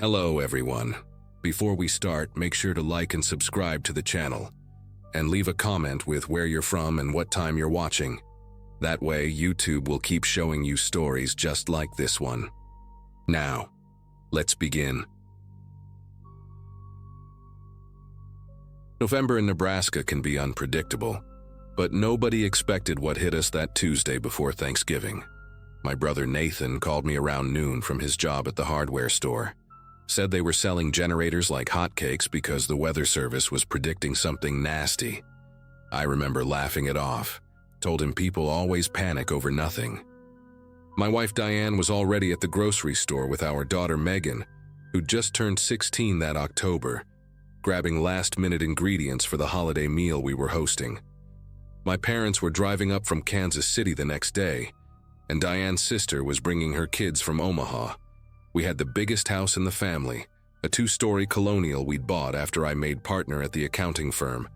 Hello everyone. Before we start, make sure to like and subscribe to the channel, and leave a comment with where you're from and what time you're watching. That way, YouTube will keep showing you stories just like this one. Now, let's begin. November in Nebraska can be unpredictable, but nobody expected what hit us that Tuesday before Thanksgiving. My brother Nathan called me around noon from his job at the hardware store. Said they were selling generators like hotcakes because the weather service was predicting something nasty. I remember laughing it off. Told him people always panic over nothing. My wife Diane was already at the grocery store with our daughter Megan, who'd just turned 16 that October, grabbing last-minute ingredients for the holiday meal we were hosting. My parents were driving up from Kansas City the next day, and Diane's sister was bringing her kids from Omaha. We had the biggest house in the family, a 2-story colonial we'd bought after I made partner at the accounting firm,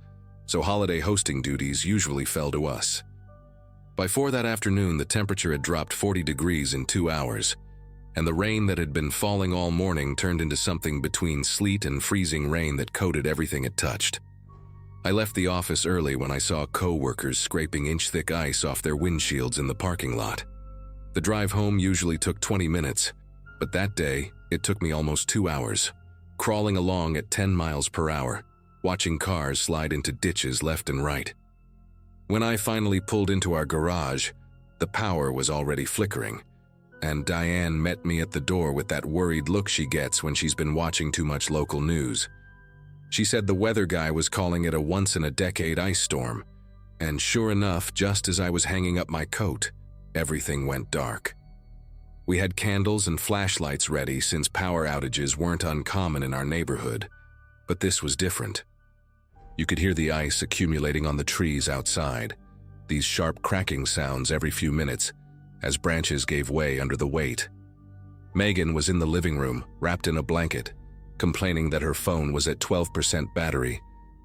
so holiday hosting duties usually fell to us. By 4 that afternoon, the temperature had dropped 40 degrees in 2 hours, and the rain that had been falling all morning turned into something between sleet and freezing rain that coated everything it touched. I left the office early when I saw co-workers scraping inch-thick ice off their windshields in the parking lot. The drive home usually took 20 minutes, but that day, it took me almost 2 hours, crawling along at 10 miles per hour, watching cars slide into ditches left and right. When I finally pulled into our garage, the power was already flickering, and Diane met me at the door with that worried look she gets when she's been watching too much local news. She said the weather guy was calling it a once-in-a-decade ice storm, and sure enough, just as I was hanging up my coat, everything went dark. We had candles and flashlights ready since power outages weren't uncommon in our neighborhood, but this was different. You could hear the ice accumulating on the trees outside, these sharp cracking sounds every few minutes as branches gave way under the weight. Megan was in the living room, wrapped in a blanket, complaining that her phone was at 12% battery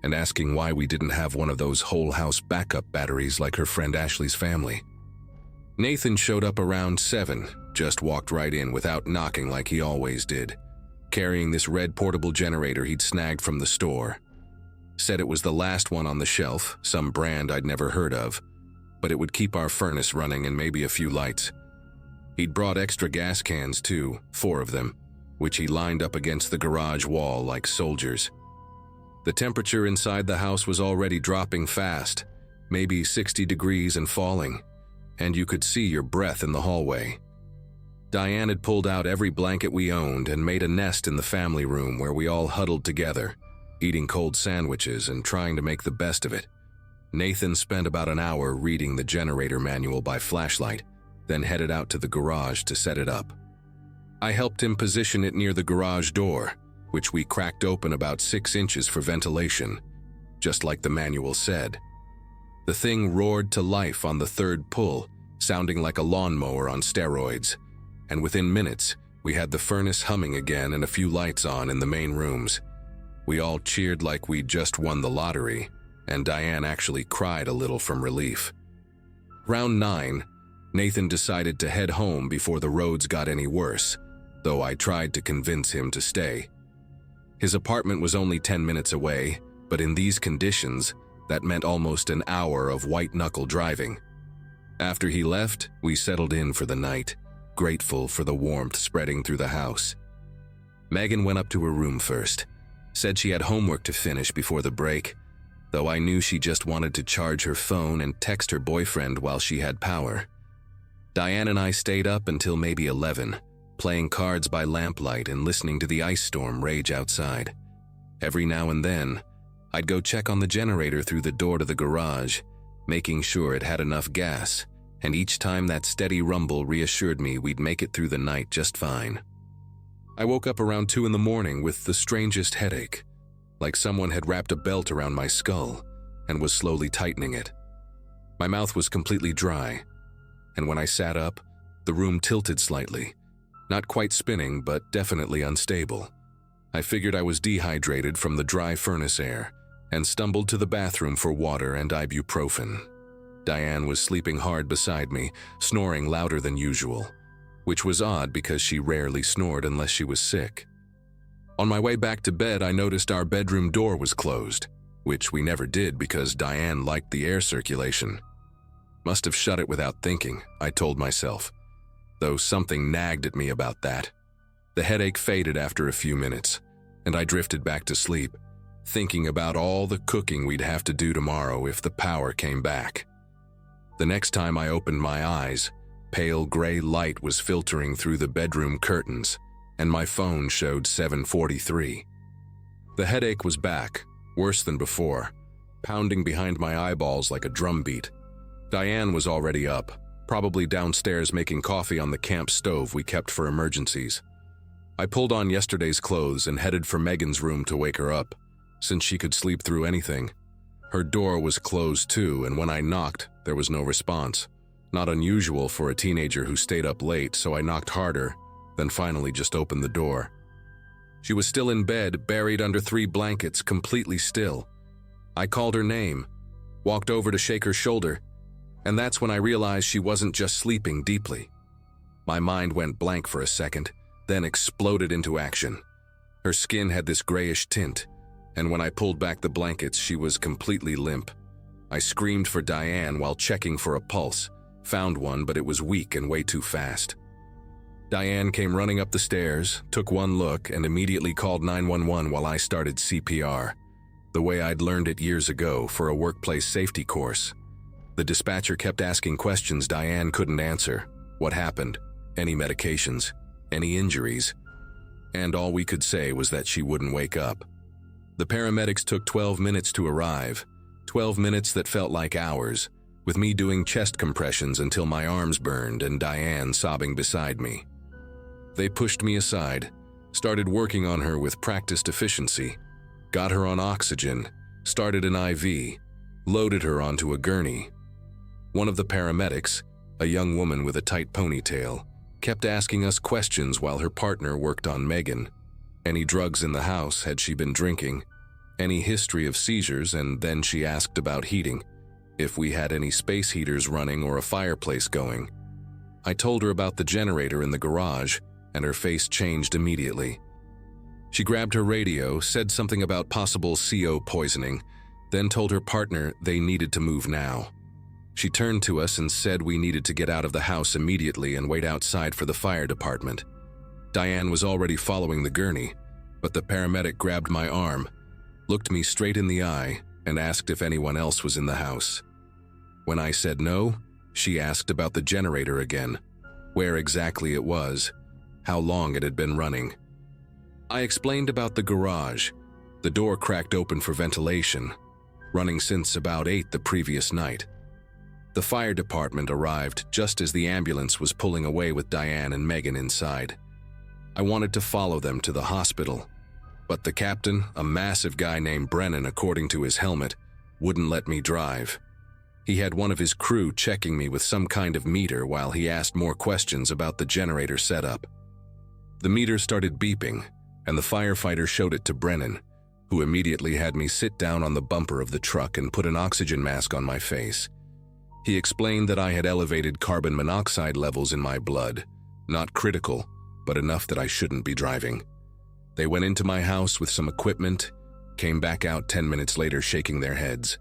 and asking why we didn't have one of those whole house backup batteries like her friend Ashley's family. Nathan showed up around 7, just walked right in without knocking like he always did, carrying this red portable generator he'd snagged from the store. Said it was the last one on the shelf, some brand I'd never heard of, but it would keep our furnace running and maybe a few lights. He'd brought extra gas cans too, 4 of them, which he lined up against the garage wall like soldiers. The temperature inside the house was already dropping fast, maybe 60 degrees and falling, and you could see your breath in the hallway. Diane had pulled out every blanket we owned and made a nest in the family room where we all huddled together, eating cold sandwiches and trying to make the best of it. Nathan spent about an hour reading the generator manual by flashlight, then headed out to the garage to set it up. I helped him position it near the garage door, which we cracked open about 6 inches for ventilation, just like the manual said. The thing roared to life on the 3rd pull, sounding like a lawnmower on steroids, and within minutes, we had the furnace humming again and a few lights on in the main rooms. We all cheered like we'd just won the lottery, and Diane actually cried a little from relief. Round 9, Nathan decided to head home before the roads got any worse, though I tried to convince him to stay. His apartment was only 10 minutes away, but in these conditions, that meant almost an hour of white-knuckle driving. After he left, we settled in for the night, grateful for the warmth spreading through the house. Megan went up to her room first, said she had homework to finish before the break, though I knew she just wanted to charge her phone and text her boyfriend while she had power. Diane and I stayed up until maybe 11, playing cards by lamplight and listening to the ice storm rage outside. Every now and then, I'd go check on the generator through the door to the garage, making sure it had enough gas, and each time that steady rumble reassured me we'd make it through the night just fine. I woke up around 2 in the morning with the strangest headache, like someone had wrapped a belt around my skull and was slowly tightening it. My mouth was completely dry, and when I sat up, the room tilted slightly, not quite spinning but definitely unstable. I figured I was dehydrated from the dry furnace air and stumbled to the bathroom for water and ibuprofen. Diane was sleeping hard beside me, snoring louder than usual, which was odd because she rarely snored unless she was sick. On my way back to bed, I noticed our bedroom door was closed, which we never did because Diane liked the air circulation. Must have shut it without thinking, I told myself, though something nagged at me about that. The headache faded after a few minutes, and I drifted back to sleep, thinking about all the cooking we'd have to do tomorrow if the power came back. The next time I opened my eyes, pale gray light was filtering through the bedroom curtains, and my phone showed 7:43. The headache was back, worse than before, pounding behind my eyeballs like a drumbeat. Diane was already up, probably downstairs making coffee on the camp stove we kept for emergencies. I pulled on yesterday's clothes and headed for Megan's room to wake her up, since she could sleep through anything. Her door was closed too, and when I knocked, there was no response. Not unusual for a teenager who stayed up late, so I knocked harder, then finally just opened the door. She was still in bed, buried under 3 blankets, completely still. I called her name, walked over to shake her shoulder, and that's when I realized she wasn't just sleeping deeply. My mind went blank for a second, then exploded into action. Her skin had this grayish tint, and when I pulled back the blankets, she was completely limp. I screamed for Diane while checking for a pulse, found one, but it was weak and way too fast. Diane came running up the stairs, took one look, and immediately called 911 while I started CPR, the way I'd learned it years ago for a workplace safety course. The dispatcher kept asking questions Diane couldn't answer. What happened? Any medications? Any injuries? And all we could say was that she wouldn't wake up. The paramedics took 12 minutes to arrive, 12 minutes that felt like hours, with me doing chest compressions until my arms burned and Diane sobbing beside me. They pushed me aside, started working on her with practiced efficiency, got her on oxygen, started an IV, loaded her onto a gurney. One of the paramedics, a young woman with a tight ponytail, kept asking us questions while her partner worked on Megan. Any drugs in the house, had she been drinking? Any history of seizures, and then she asked about heating, if we had any space heaters running or a fireplace going. I told her about the generator in the garage, and her face changed immediately. She grabbed her radio, said something about possible CO poisoning, then told her partner they needed to move now. She turned to us and said we needed to get out of the house immediately and wait outside for the fire department. Diane was already following the gurney, but the paramedic grabbed my arm, looked me straight in the eye, and asked if anyone else was in the house. When I said no, she asked about the generator again, where exactly it was, how long it had been running. I explained about the garage, the door cracked open for ventilation, running since about 8 the previous night. The fire department arrived just as the ambulance was pulling away with Diane and Megan inside. I wanted to follow them to the hospital, but the captain, a massive guy named Brennan according to his helmet, wouldn't let me drive. He had one of his crew checking me with some kind of meter while he asked more questions about the generator setup. The meter started beeping, and the firefighter showed it to Brennan, who immediately had me sit down on the bumper of the truck and put an oxygen mask on my face. He explained that I had elevated carbon monoxide levels in my blood, not critical, but enough that I shouldn't be driving. They went into my house with some equipment, came back out 10 minutes later shaking their heads.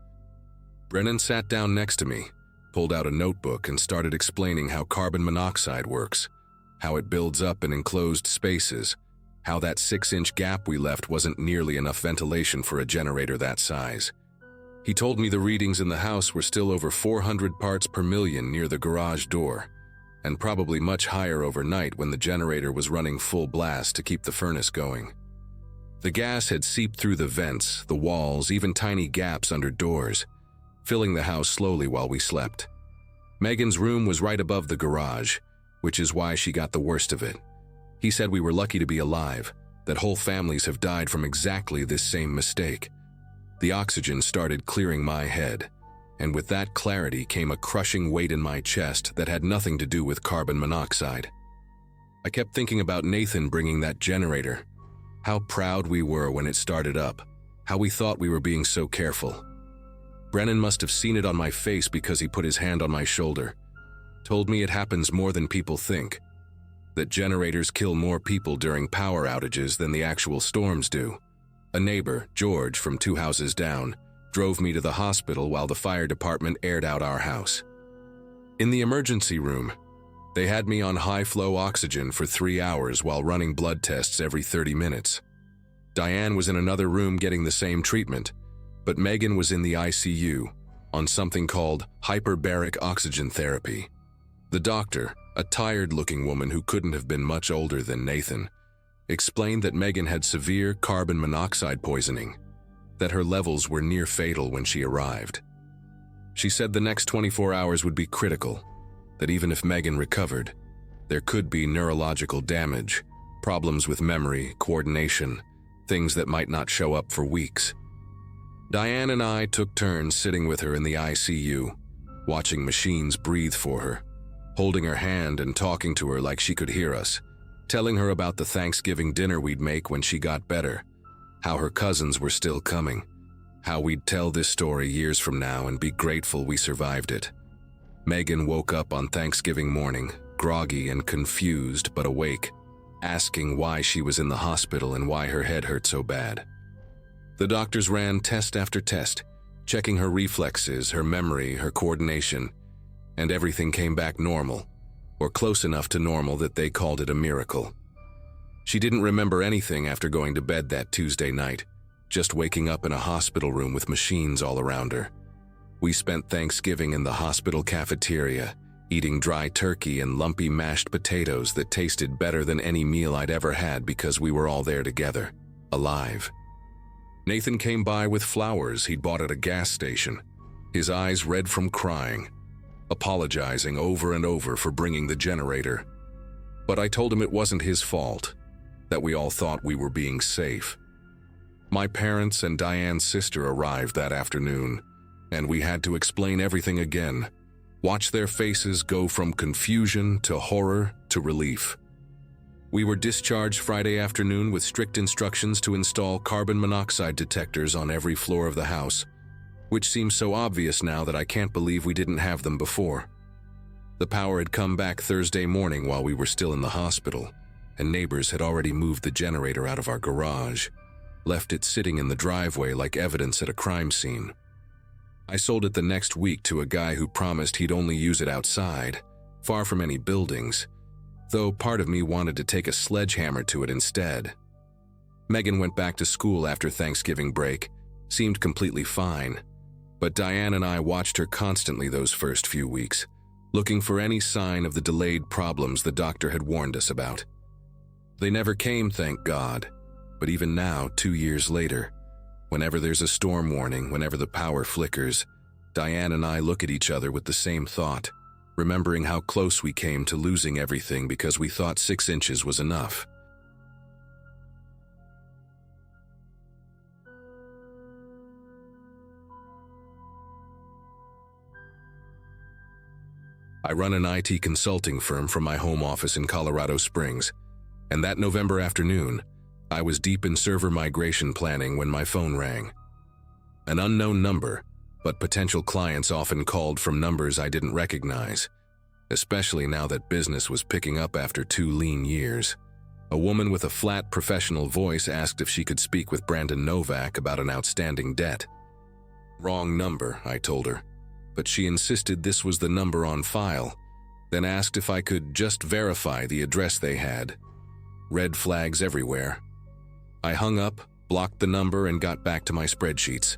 Brennan sat down next to me, pulled out a notebook and started explaining how carbon monoxide works, how it builds up in enclosed spaces, how that 6-inch gap we left wasn't nearly enough ventilation for a generator that size. He told me the readings in the house were still over 400 parts per million near the garage door, and probably much higher overnight when the generator was running full blast to keep the furnace going. The gas had seeped through the vents, the walls, even tiny gaps under doors, filling the house slowly while we slept. Megan's room was right above the garage, which is why she got the worst of it. He said we were lucky to be alive, that whole families have died from exactly this same mistake. The oxygen started clearing my head, and with that clarity came a crushing weight in my chest that had nothing to do with carbon monoxide. I kept thinking about Nathan bringing that generator, how proud we were when it started up, how we thought we were being so careful. Brennan must have seen it on my face because he put his hand on my shoulder, told me it happens more than people think. that generators kill more people during power outages than the actual storms do. A neighbor, George, from 2 houses down, drove me to the hospital while the fire department aired out our house. In the emergency room, they had me on high-flow oxygen for 3 hours while running blood tests every 30 minutes. Diane was in another room getting the same treatment, but Megan was in the ICU on something called hyperbaric oxygen therapy. The doctor, a tired-looking woman who couldn't have been much older than Nathan, explained that Megan had severe carbon monoxide poisoning, that her levels were near fatal when she arrived. She said the next 24 hours would be critical, that even if Megan recovered, there could be neurological damage, problems with memory, coordination, things that might not show up for weeks. Diane and I took turns sitting with her in the ICU, watching machines breathe for her, holding her hand and talking to her like she could hear us, telling her about the Thanksgiving dinner we'd make when she got better, how her cousins were still coming, how we'd tell this story years from now and be grateful we survived it. Megan woke up on Thanksgiving morning, groggy and confused but awake, asking why she was in the hospital and why her head hurt so bad. The doctors ran test after test, checking her reflexes, her memory, her coordination, and everything came back normal, or close enough to normal that they called it a miracle. She didn't remember anything after going to bed that Tuesday night, just waking up in a hospital room with machines all around her. We spent Thanksgiving in the hospital cafeteria, eating dry turkey and lumpy mashed potatoes that tasted better than any meal I'd ever had because we were all there together, alive. Nathan came by with flowers he'd bought at a gas station, his eyes red from crying, apologizing over and over for bringing the generator. But I told him it wasn't his fault, that we all thought we were being safe. My parents and Diane's sister arrived that afternoon, and we had to explain everything again, watch their faces go from confusion to horror to relief. We were discharged Friday afternoon with strict instructions to install carbon monoxide detectors on every floor of the house, which seems so obvious now that I can't believe we didn't have them before. The power had come back Thursday morning while we were still in the hospital, and neighbors had already moved the generator out of our garage, left it sitting in the driveway like evidence at a crime scene. I sold it the next week to a guy who promised he'd only use it outside, far from any buildings, though part of me wanted to take a sledgehammer to it instead. Megan went back to school after Thanksgiving break, seemed completely fine, but Diane and I watched her constantly those first few weeks, looking for any sign of the delayed problems the doctor had warned us about. They never came, thank God, but even now, 2 years later, whenever there's a storm warning, whenever the power flickers, Diane and I look at each other with the same thought, remembering how close we came to losing everything because we thought 6 inches was enough. I run an IT consulting firm from my home office in Colorado Springs, and that November afternoon, I was deep in server migration planning when my phone rang. An unknown number, but potential clients often called from numbers I didn't recognize, especially now that business was picking up after 2 lean years. A woman with a flat professional voice asked if she could speak with Brandon Novak about an outstanding debt. Wrong number, I told her, but she insisted this was the number on file, then asked if I could just verify the address they had. Red flags everywhere. I hung up, blocked the number, and got back to my spreadsheets.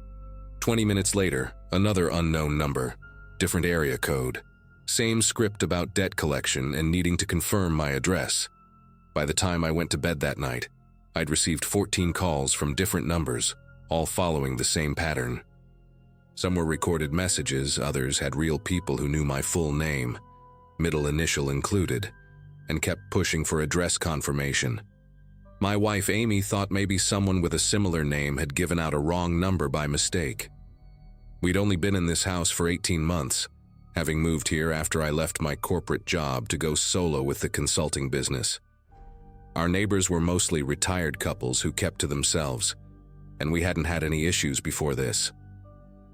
20 minutes later, another unknown number, different area code. Same script about debt collection and needing to confirm my address. By the time I went to bed that night, I'd received 14 calls from different numbers, all following the same pattern. Some were recorded messages, others had real people who knew my full name, middle initial included, and kept pushing for address confirmation. My wife Amy thought maybe someone with a similar name had given out a wrong number by mistake. We'd only been in this house for 18 months, having moved here after I left my corporate job to go solo with the consulting business. Our neighbors were mostly retired couples who kept to themselves, and we hadn't had any issues before this.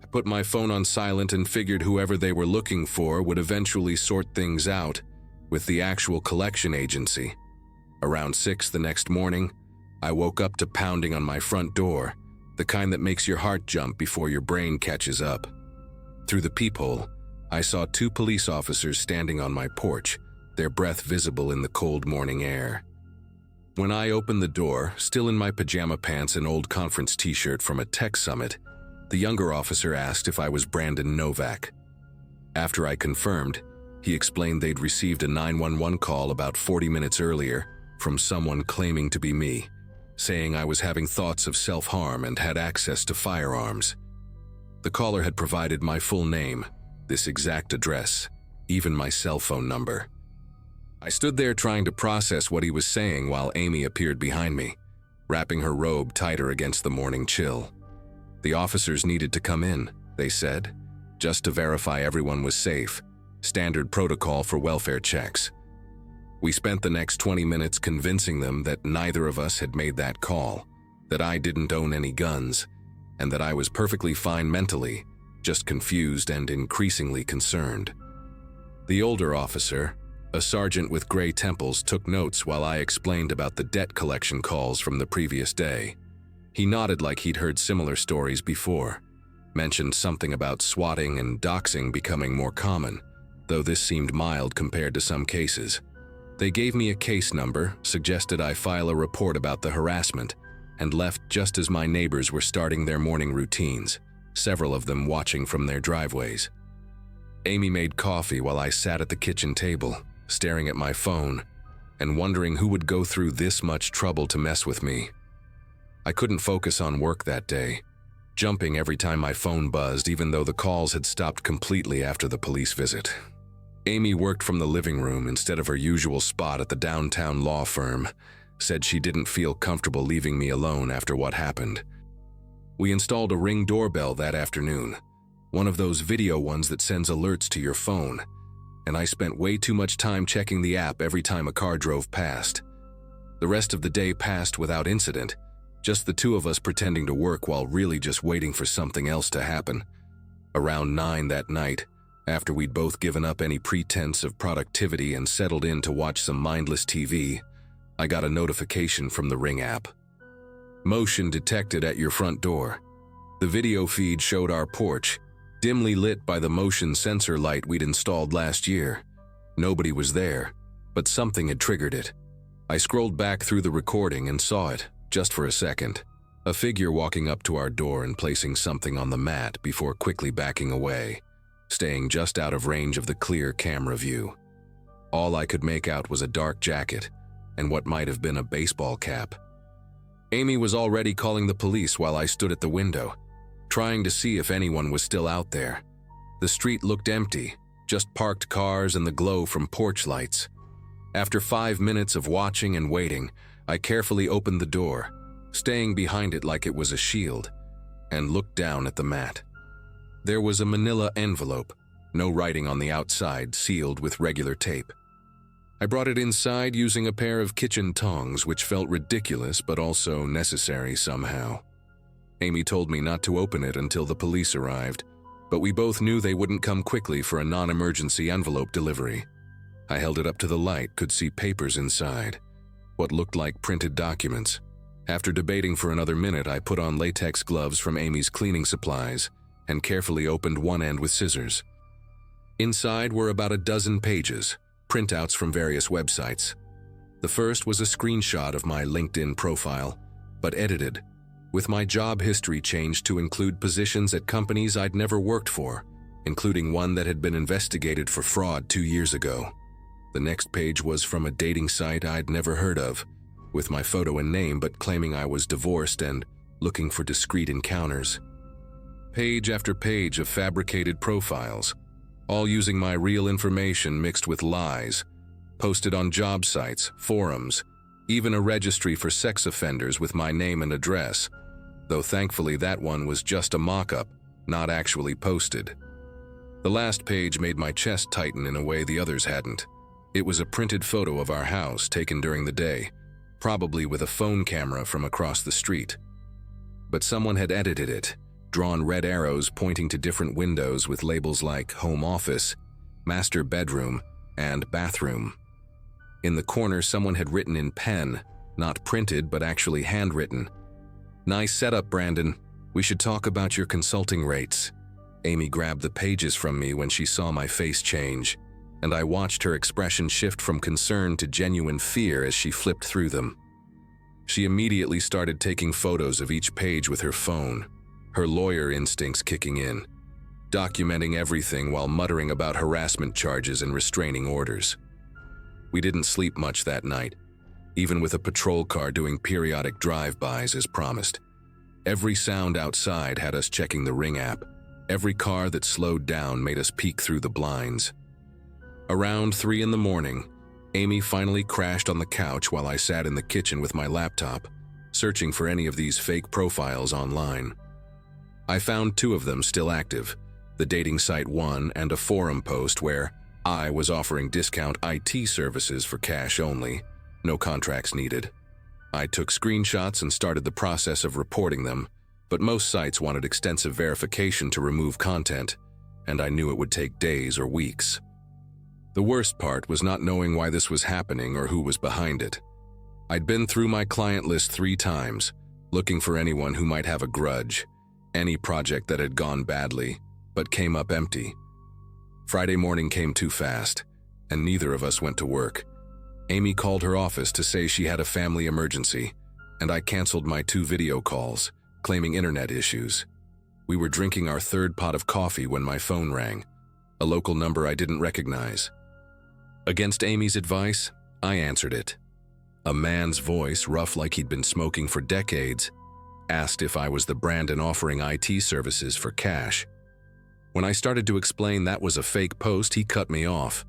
I put my phone on silent and figured whoever they were looking for would eventually sort things out, with the actual collection agency. Around 6 the next morning, I woke up to pounding on my front door, the kind that makes your heart jump before your brain catches up. Through the peephole, I saw 2 police officers standing on my porch, their breath visible in the cold morning air. When I opened the door, still in my pajama pants and old conference t-shirt from a tech summit, the younger officer asked if I was Brandon Novak. After I confirmed, he explained they'd received a 911 call about 40 minutes earlier from someone claiming to be me, saying I was having thoughts of self-harm and had access to firearms. The caller had provided my full name, this exact address, even my cell phone number. I stood there trying to process what he was saying while Amy appeared behind me, wrapping her robe tighter against the morning chill. The officers needed to come in, they said, just to verify everyone was safe, standard protocol for welfare checks. We spent the next 20 minutes convincing them that neither of us had made that call, that I didn't own any guns, and that I was perfectly fine mentally, just confused and increasingly concerned. The older officer, a sergeant with gray temples, took notes while I explained about the debt collection calls from the previous day. He nodded like he'd heard similar stories before, mentioned something about swatting and doxing becoming more common, though this seemed mild compared to some cases. They gave me a case number, suggested I file a report about the harassment, and left just as my neighbors were starting their morning routines, several of them watching from their driveways. Amy made coffee while I sat at the kitchen table, staring at my phone, and wondering who would go through this much trouble to mess with me. I couldn't focus on work that day, jumping every time my phone buzzed even though the calls had stopped completely after the police visit. Amy worked from the living room instead of her usual spot at the downtown law firm, said she didn't feel comfortable leaving me alone after what happened. We installed a Ring doorbell that afternoon, one of those video ones that sends alerts to your phone, and I spent way too much time checking the app every time a car drove past. The rest of the day passed without incident, just the 2 of us pretending to work while really just waiting for something else to happen. Around 9 that night, after we'd both given up any pretense of productivity and settled in to watch some mindless TV, I got a notification from the Ring app. Motion detected at your front door. The video feed showed our porch, dimly lit by the motion sensor light we'd installed last year. Nobody was there, but something had triggered it. I scrolled back through the recording and saw it, just for a second. A figure walking up to our door and placing something on the mat before quickly backing away, staying just out of range of the clear camera view. All I could make out was a dark jacket and what might have been a baseball cap. Amy was already calling the police while I stood at the window, trying to see if anyone was still out there. The street looked empty, just parked cars and the glow from porch lights. After 5 minutes of watching and waiting, I carefully opened the door, staying behind it like it was a shield, and looked down at the mat. There was a manila envelope, no writing on the outside, sealed with regular tape. I brought it inside using a pair of kitchen tongs, which felt ridiculous but also necessary somehow. Amy told me not to open it until the police arrived, but we both knew they wouldn't come quickly for a non-emergency envelope delivery. I held it up to the light, could see papers inside, what looked like printed documents. After debating for another minute, I put on latex gloves from Amy's cleaning supplies and carefully opened one end with scissors. Inside were about a dozen pages, printouts from various websites. The first was a screenshot of my LinkedIn profile, but edited, with my job history changed to include positions at companies I'd never worked for, including one that had been investigated for fraud 2 years ago. The next page was from a dating site I'd never heard of, with my photo and name but claiming I was divorced and looking for discreet encounters. Page after page of fabricated profiles, all using my real information mixed with lies, posted on job sites, forums, even a registry for sex offenders with my name and address, though thankfully that one was just a mock-up, not actually posted. The last page made my chest tighten in a way the others hadn't. It was a printed photo of our house taken during the day, probably with a phone camera from across the street. But someone had edited it, drawn red arrows pointing to different windows with labels like home office, master bedroom, and bathroom. In the corner, someone had written in pen, not printed but actually handwritten. "Nice setup, Brandon. We should talk about your consulting rates." Amy grabbed the pages from me when she saw my face change, and I watched her expression shift from concern to genuine fear as she flipped through them. She immediately started taking photos of each page with her phone, her lawyer instincts kicking in, documenting everything while muttering about harassment charges and restraining orders. We didn't sleep much that night, even with a patrol car doing periodic drive-bys as promised. Every sound outside had us checking the Ring app. Every car that slowed down made us peek through the blinds. Around 3 in the morning, Amy finally crashed on the couch while I sat in the kitchen with my laptop, searching for any of these fake profiles online. I found 2 of them still active, the dating site one and a forum post where I was offering discount IT services for cash only, no contracts needed. I took screenshots and started the process of reporting them, but most sites wanted extensive verification to remove content, and I knew it would take days or weeks. The worst part was not knowing why this was happening or who was behind it. I'd been through my client list 3 times, looking for anyone who might have a grudge, any project that had gone badly, but came up empty. Friday morning came too fast, and neither of us went to work. Amy called her office to say she had a family emergency, and I canceled my 2 video calls, claiming internet issues. We were drinking our 3rd pot of coffee when my phone rang, a local number I didn't recognize. Against Amy's advice, I answered it. A man's voice, rough like he'd been smoking for decades, asked if I was the Brandon offering IT services for cash. When I started to explain that was a fake post, he cut me off,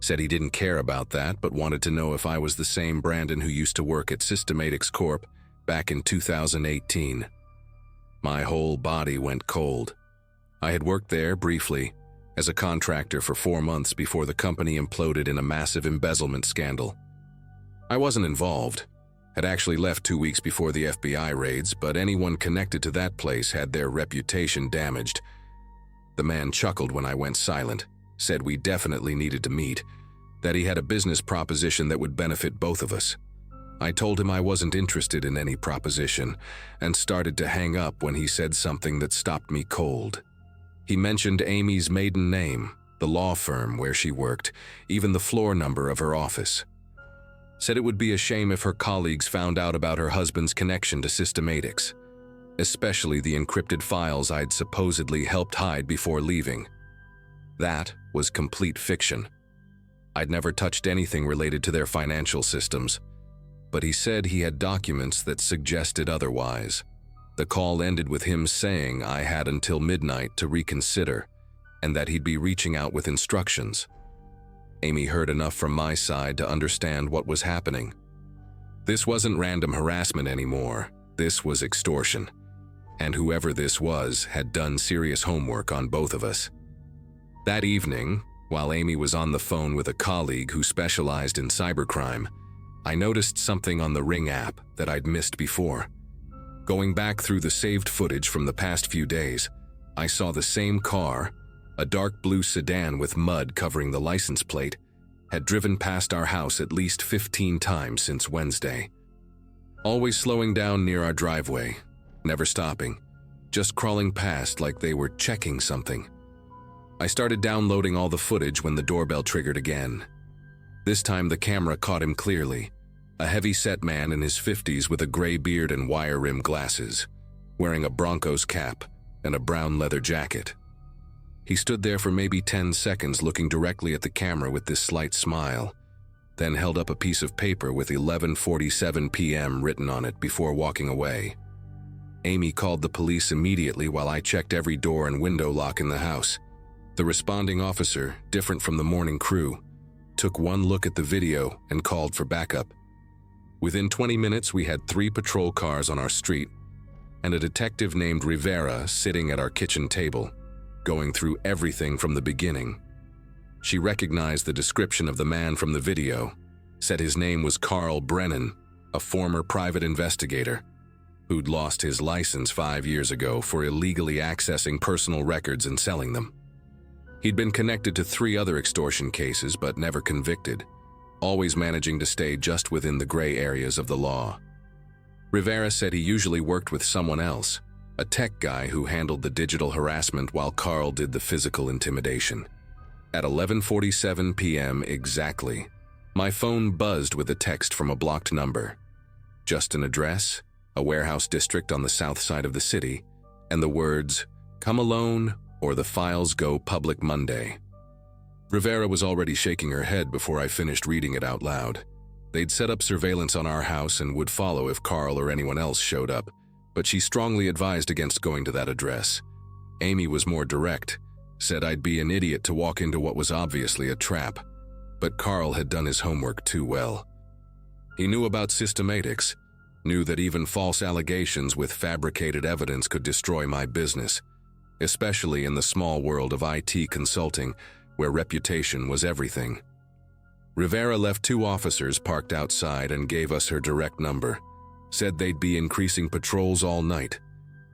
said he didn't care about that but wanted to know if I was the same Brandon who used to work at Systematics Corp back in 2018. My whole body went cold. I had worked there briefly as a contractor for 4 months before the company imploded in a massive embezzlement scandal. I wasn't involved, had actually left 2 weeks before the FBI raids, but anyone connected to that place had their reputation damaged. The man chuckled when I went silent, said we definitely needed to meet, that he had a business proposition that would benefit both of us. I told him I wasn't interested in any proposition, and started to hang up when he said something that stopped me cold. He mentioned Amy's maiden name, the law firm where she worked, even the floor number of her office. Said it would be a shame if her colleagues found out about her husband's connection to Systematics, especially the encrypted files I'd supposedly helped hide before leaving. That was complete fiction. I'd never touched anything related to their financial systems, but he said he had documents that suggested otherwise. The call ended with him saying I had until midnight to reconsider, and that he'd be reaching out with instructions. Amy heard enough from my side to understand what was happening. This wasn't random harassment anymore. This was extortion. And whoever this was had done serious homework on both of us. That evening, while Amy was on the phone with a colleague who specialized in cybercrime, I noticed something on the Ring app that I'd missed before. Going back through the saved footage from the past few days, I saw the same car, a dark blue sedan with mud covering the license plate, had driven past our house at least 15 times since Wednesday. Always slowing down near our driveway, never stopping, just crawling past like they were checking something. I started downloading all the footage when the doorbell triggered again. This time the camera caught him clearly, a heavy-set man in his 50s with a gray beard and wire-rimmed glasses, wearing a Broncos cap and a brown leather jacket. He stood there for maybe 10 seconds looking directly at the camera with this slight smile, then held up a piece of paper with 11:47 p.m. written on it before walking away. Amy called the police immediately while I checked every door and window lock in the house. The responding officer, different from the morning crew, took one look at the video and called for backup. Within 20 minutes, we had 3 patrol cars on our street and a detective named Rivera sitting at our kitchen table, going through everything from the beginning. She recognized the description of the man from the video, said his name was Carl Brennan, a former private investigator who'd lost his license 5 years ago for illegally accessing personal records and selling them. He'd been connected to 3 other extortion cases but never convicted, always managing to stay just within the gray areas of the law. Rivera said he usually worked with someone else, a tech guy who handled the digital harassment while Carl did the physical intimidation. At 11:47 p.m. exactly, my phone buzzed with a text from a blocked number. Just an address, a warehouse district on the south side of the city, and the words, "Come alone or the files go public Monday." Rivera was already shaking her head before I finished reading it out loud. They'd set up surveillance on our house and would follow if Carl or anyone else showed up, but she strongly advised against going to that address. Amy was more direct, said I'd be an idiot to walk into what was obviously a trap, but Carl had done his homework too well. He knew about systematics, knew that even false allegations with fabricated evidence could destroy my business, especially in the small world of IT consulting, where reputation was everything. Rivera left 2 officers parked outside and gave us her direct number, said they'd be increasing patrols all night,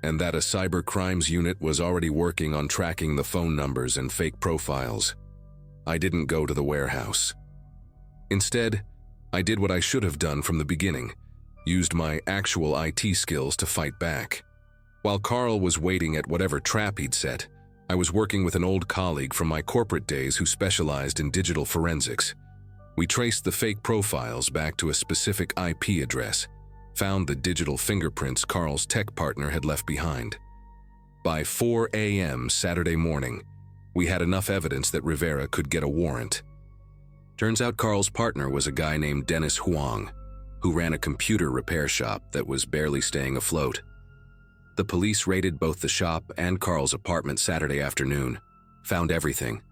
and that a cyber crimes unit was already working on tracking the phone numbers and fake profiles. I didn't go to the warehouse. Instead, I did what I should have done from the beginning, used my actual IT skills to fight back. While Carl was waiting at whatever trap he'd set, I was working with an old colleague from my corporate days who specialized in digital forensics. We traced the fake profiles back to a specific IP address, found the digital fingerprints Carl's tech partner had left behind. By 4 a.m. Saturday morning, we had enough evidence that Rivera could get a warrant. Turns out Carl's partner was a guy named Dennis Huang, who ran a computer repair shop that was barely staying afloat. The police raided both the shop and Carl's apartment Saturday afternoon, found everything: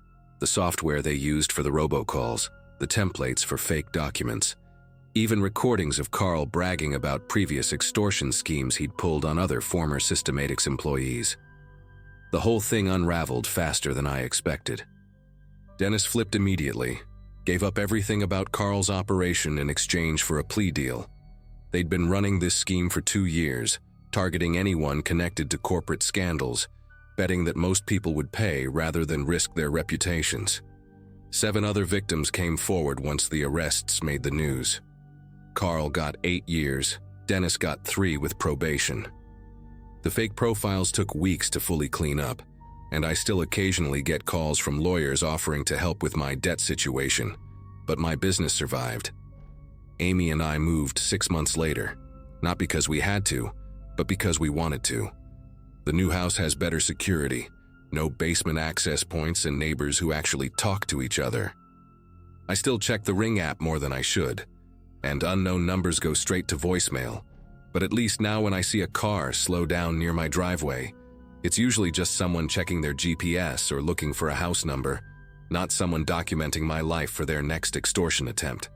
the software they used for the robocalls, the templates for fake documents, even recordings of Carl bragging about previous extortion schemes he'd pulled on other former Systematics employees. The whole thing unraveled faster than I expected. Dennis flipped immediately, gave up everything about Carl's operation in exchange for a plea deal. They'd been running this scheme for 2 years, targeting anyone connected to corporate scandals, betting that most people would pay rather than risk their reputations. 7 other victims came forward once the arrests made the news. Carl got 8 years, Dennis got 3 with probation. The fake profiles took weeks to fully clean up, and I still occasionally get calls from lawyers offering to help with my debt situation, but my business survived. Amy and I moved 6 months later, not because we had to, but because we wanted to. The new house has better security, no basement access points, and neighbors who actually talk to each other. I still check the Ring app more than I should, and unknown numbers go straight to voicemail, but at least now when I see a car slow down near my driveway, it's usually just someone checking their GPS or looking for a house number, not someone documenting my life for their next extortion attempt.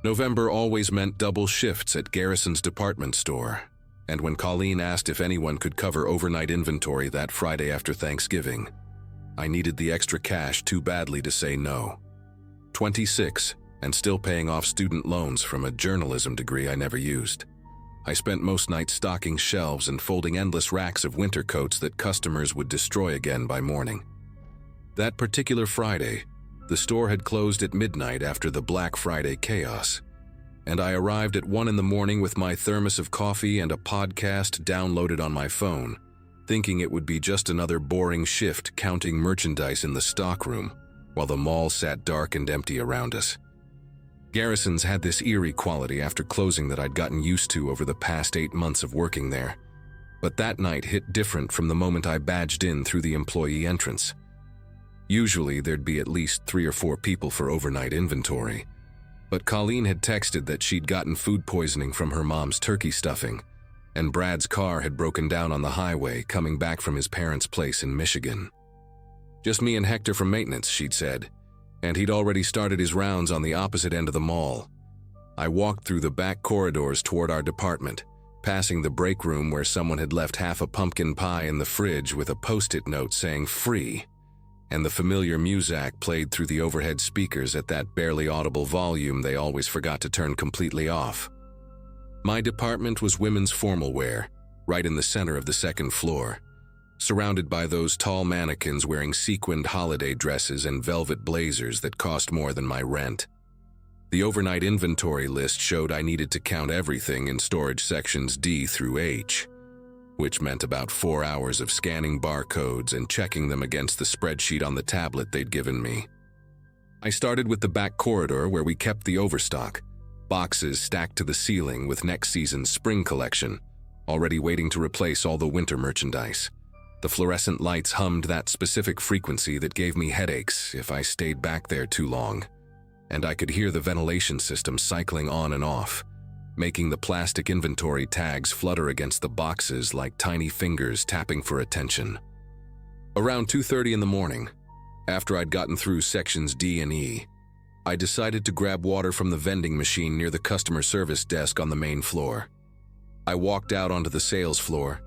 November always meant double shifts at Garrison's department store, and when Colleen asked if anyone could cover overnight inventory that Friday after Thanksgiving, I needed the extra cash too badly to say no. 26, and still paying off student loans from a journalism degree I never used. I spent most nights stocking shelves and folding endless racks of winter coats that customers would destroy again by morning. That particular Friday, the store had closed at midnight after the Black Friday chaos, and I arrived at 1 in the morning with my thermos of coffee and a podcast downloaded on my phone, thinking it would be just another boring shift counting merchandise in the stockroom, while the mall sat dark and empty around us. Garrison's had this eerie quality after closing that I'd gotten used to over the past 8 months of working there, but that night hit different from the moment I badged in through the employee entrance. Usually there'd be at least 3 or 4 people for overnight inventory, but Colleen had texted that she'd gotten food poisoning from her mom's turkey stuffing, and Brad's car had broken down on the highway coming back from his parents' place in Michigan. Just me and Hector from maintenance, she'd said, and he'd already started his rounds on the opposite end of the mall. I walked through the back corridors toward our department, passing the break room where someone had left half a pumpkin pie in the fridge with a post-it note saying free, and the familiar muzak played through the overhead speakers at that barely audible volume they always forgot to turn completely off. My department was women's formal wear, right in the center of the second floor, surrounded by those tall mannequins wearing sequined holiday dresses and velvet blazers that cost more than my rent. The overnight inventory list showed I needed to count everything in storage sections D through H, which meant about 4 hours of scanning barcodes and checking them against the spreadsheet on the tablet they'd given me. I started with the back corridor where we kept the overstock, boxes stacked to the ceiling with next season's spring collection, already waiting to replace all the winter merchandise. The fluorescent lights hummed that specific frequency that gave me headaches if I stayed back there too long, and I could hear the ventilation system cycling on and off, making the plastic inventory tags flutter against the boxes like tiny fingers tapping for attention. Around 2:30 in the morning, after I'd gotten through sections D and E, I decided to grab water from the vending machine near the customer service desk on the main floor. I walked out onto the sales floor,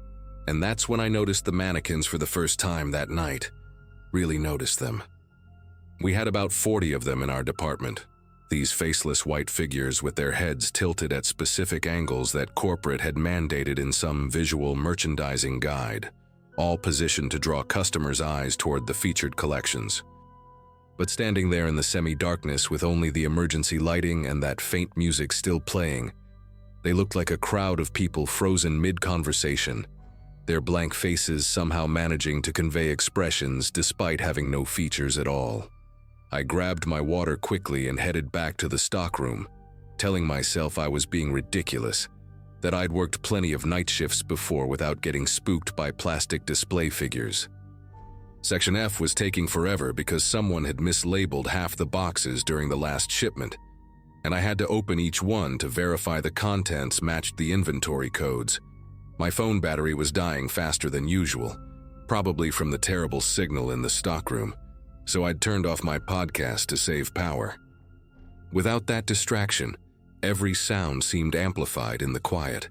and that's when I noticed the mannequins for the first time that night. Really noticed them. We had about 40 of them in our department, these faceless white figures with their heads tilted at specific angles that corporate had mandated in some visual merchandising guide, all positioned to draw customers' eyes toward the featured collections. But standing there in the semi-darkness with only the emergency lighting and that faint music still playing, they looked like a crowd of people frozen mid-conversation, their blank faces somehow managing to convey expressions despite having no features at all. I grabbed my water quickly and headed back to the stockroom, telling myself I was being ridiculous, that I'd worked plenty of night shifts before without getting spooked by plastic display figures. Section F was taking forever because someone had mislabeled half the boxes during the last shipment, and I had to open each one to verify the contents matched the inventory codes. My phone battery was dying faster than usual, probably from the terrible signal in the stockroom, so I'd turned off my podcast to save power. Without that distraction, every sound seemed amplified in the quiet.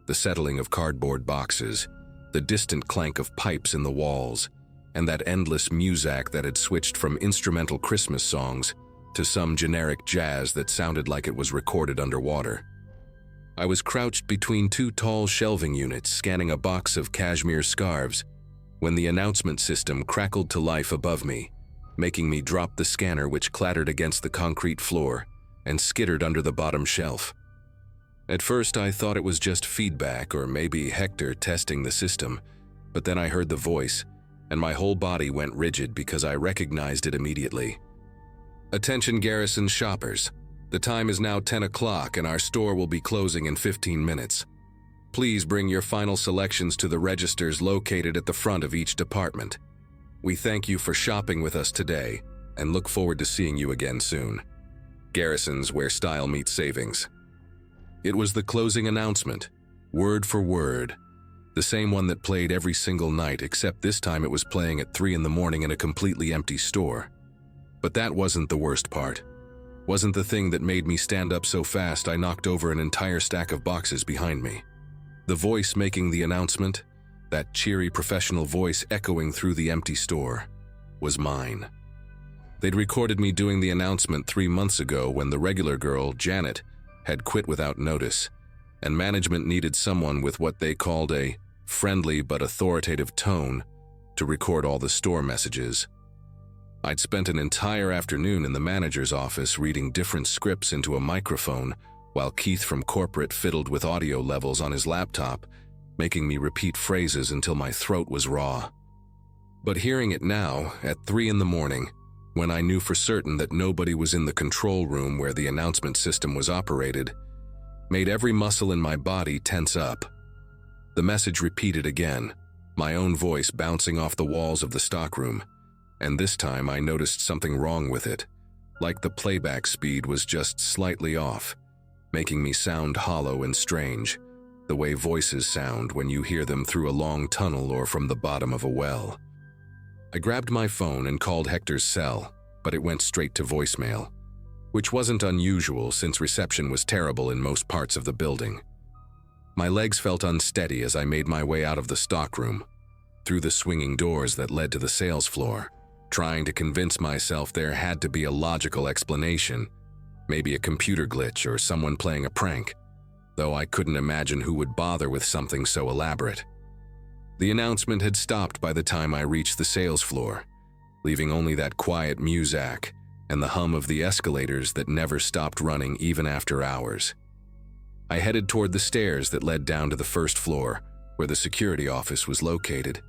The settling of cardboard boxes, the distant clank of pipes in the walls, and that endless muzak that had switched from instrumental Christmas songs to some generic jazz that sounded like it was recorded underwater. I was crouched between two tall shelving units scanning a box of cashmere scarves when the announcement system crackled to life above me, making me drop the scanner, which clattered against the concrete floor and skittered under the bottom shelf. At first I thought it was just feedback or maybe Hector testing the system, but then I heard the voice, and my whole body went rigid because I recognized it immediately. Attention Garrison shoppers. The time is now 10 o'clock and our store will be closing in 15 minutes. Please bring your final selections to the registers located at the front of each department. We thank you for shopping with us today and look forward to seeing you again soon. Garrisons, where style meets savings. It was the closing announcement, word for word. The same one that played every single night, except this time it was playing at 3 in the morning in a completely empty store. But that wasn't the worst part. Wasn't the thing that made me stand up so fast I knocked over an entire stack of boxes behind me. The voice making the announcement, that cheery professional voice echoing through the empty store, was mine. They'd recorded me doing the announcement 3 months ago when the regular girl, Janet, had quit without notice, and management needed someone with what they called a friendly but authoritative tone to record all the store messages. I'd spent an entire afternoon in the manager's office reading different scripts into a microphone while Keith from corporate fiddled with audio levels on his laptop, making me repeat phrases until my throat was raw. But hearing it now, at 3 in the morning, when I knew for certain that nobody was in the control room where the announcement system was operated, made every muscle in my body tense up. The message repeated again, my own voice bouncing off the walls of the stockroom, and this time I noticed something wrong with it, like the playback speed was just slightly off, making me sound hollow and strange, the way voices sound when you hear them through a long tunnel or from the bottom of a well. I grabbed my phone and called Hector's cell, but it went straight to voicemail, which wasn't unusual since reception was terrible in most parts of the building. My legs felt unsteady as I made my way out of the stockroom, through the swinging doors that led to the sales floor, trying to convince myself there had to be a logical explanation, maybe a computer glitch or someone playing a prank. though I couldn't imagine who would bother with something so elaborate. The announcement had stopped by the time I reached the sales floor, leaving only that quiet muzak and the hum of the escalators that never stopped running even after hours. I headed toward the stairs that led down to the first floor, where the security office was located,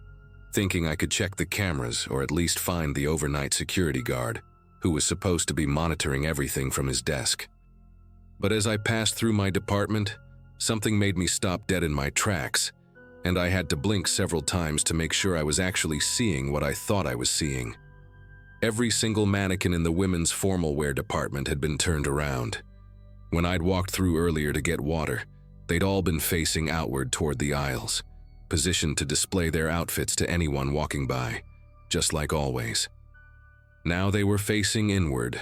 thinking I could check the cameras or at least find the overnight security guard, who was supposed to be monitoring everything from his desk. But as I passed through my department, something made me stop dead in my tracks, and I had to blink several times to make sure I was actually seeing what I thought I was seeing. Every single mannequin in the women's formal wear department had been turned around. When I'd walked through earlier to get water, they'd all been facing outward toward the aisles, positioned to display their outfits to anyone walking by, just like always. Now they were facing inward,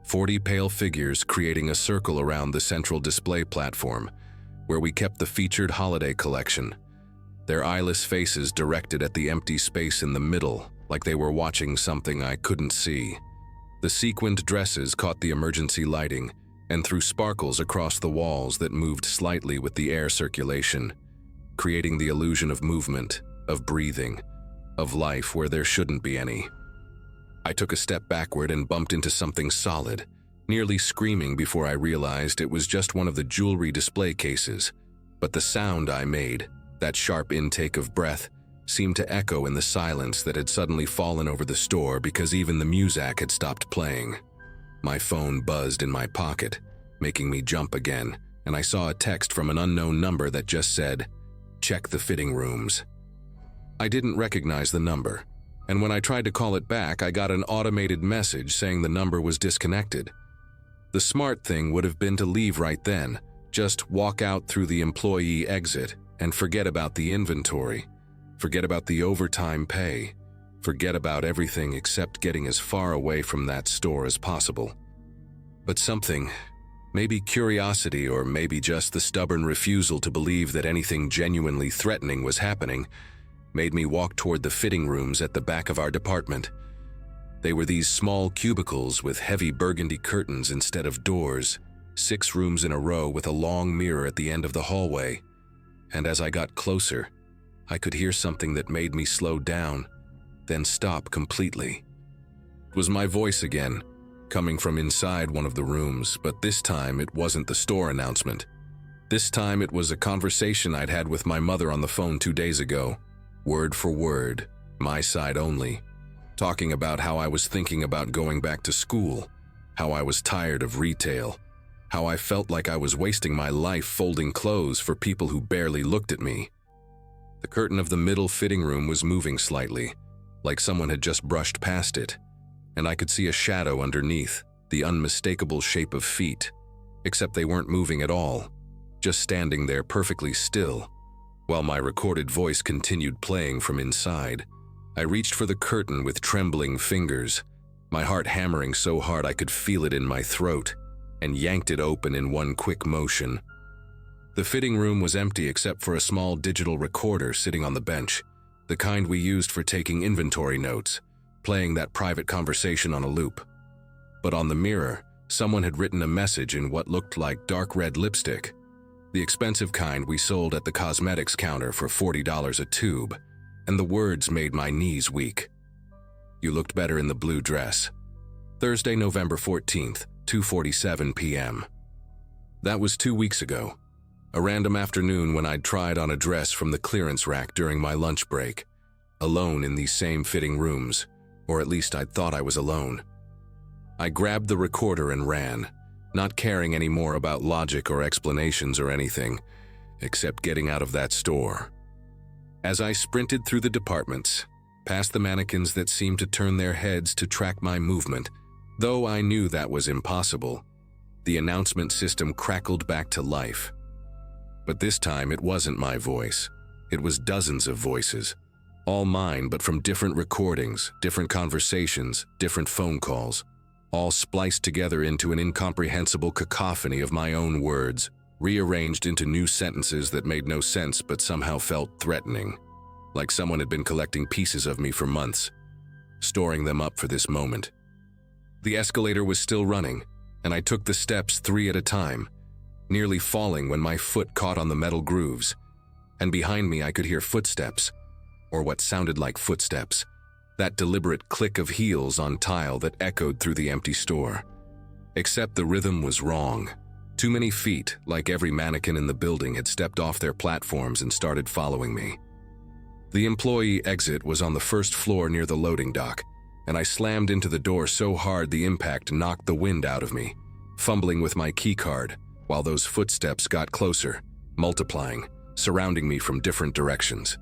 40 pale figures creating a circle around the central display platform, where we kept the featured holiday collection, their eyeless faces directed at the empty space in the middle, like they were watching something I couldn't see. The sequined dresses caught the emergency lighting and threw sparkles across the walls that moved slightly with the air circulation, creating the illusion of movement, of breathing, of life where there shouldn't be any. I took a step backward and bumped into something solid, nearly screaming before I realized it was just one of the jewelry display cases, but the sound I made, that sharp intake of breath, seemed to echo in the silence that had suddenly fallen over the store because even the muzak had stopped playing. My phone buzzed in my pocket, making me jump again, and I saw a text from an unknown number that just said, "Check the fitting rooms." I didn't recognize the number, and when I tried to call it back, I got an automated message saying the number was disconnected. The smart thing would have been to leave right then, just walk out through the employee exit and forget about the inventory, forget about the overtime pay, forget about everything except getting as far away from that store as possible. But something, maybe curiosity or maybe just the stubborn refusal to believe that anything genuinely threatening was happening, made me walk toward the fitting rooms at the back of our department. They were these small cubicles with heavy burgundy curtains instead of doors, 6 rooms in a row with a long mirror at the end of the hallway. And as I got closer, I could hear something that made me slow down, then stop completely. It was my voice again, coming from inside one of the rooms, but this time it wasn't the store announcement. This time it was a conversation I'd had with my mother on the phone 2 days ago, word for word, my side only, talking about how I was thinking about going back to school, how I was tired of retail, how I felt like I was wasting my life folding clothes for people who barely looked at me. The curtain of the middle fitting room was moving slightly, like someone had just brushed past it, and I could see a shadow underneath, the unmistakable shape of feet, except they weren't moving at all, just standing there perfectly still, while my recorded voice continued playing from inside. I reached for the curtain with trembling fingers, my heart hammering so hard I could feel it in my throat, and yanked it open in one quick motion. The fitting room was empty except for a small digital recorder sitting on the bench, the kind we used for taking inventory notes, playing that private conversation on a loop. But on the mirror, someone had written a message in what looked like dark red lipstick, the expensive kind we sold at the cosmetics counter for $40 a tube, and the words made my knees weak. "You looked better in the blue dress." Thursday, November 14th, 2:47 p.m. That was 2 weeks ago, a random afternoon when I'd tried on a dress from the clearance rack during my lunch break, alone in these same fitting rooms, or at least I'd thought I was alone. I grabbed the recorder and ran, not caring any more about logic or explanations or anything, except getting out of that store. As I sprinted through the departments, past the mannequins that seemed to turn their heads to track my movement, though I knew that was impossible, the announcement system crackled back to life. But this time it wasn't my voice. It was dozens of voices, all mine but from different recordings, different conversations, different phone calls, all spliced together into an incomprehensible cacophony of my own words, rearranged into new sentences that made no sense but somehow felt threatening, like someone had been collecting pieces of me for months, storing them up for this moment. The escalator was still running, and I took the steps 3 at a time, nearly falling when my foot caught on the metal grooves, and behind me I could hear footsteps, or what sounded like footsteps, that deliberate click of heels on tile that echoed through the empty store. Except the rhythm was wrong. Too many feet, like every mannequin in the building, had stepped off their platforms and started following me. The employee exit was on the first floor near the loading dock, and I slammed into the door so hard the impact knocked the wind out of me, fumbling with my keycard while those footsteps got closer, multiplying, surrounding me from different directions.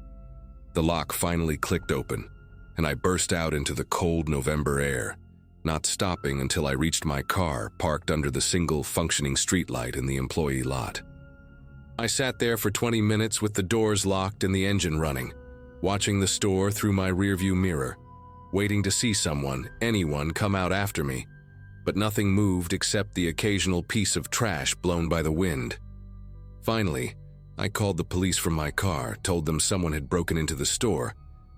The lock finally clicked open, and I burst out into the cold November air, not stopping until I reached my car parked under the single functioning streetlight in the employee lot. I sat there for 20 minutes with the doors locked and the engine running, watching the store through my rearview mirror, waiting to see someone, anyone, come out after me, but nothing moved except the occasional piece of trash blown by the wind. Finally, I called the police from my car, told them someone had broken into the store,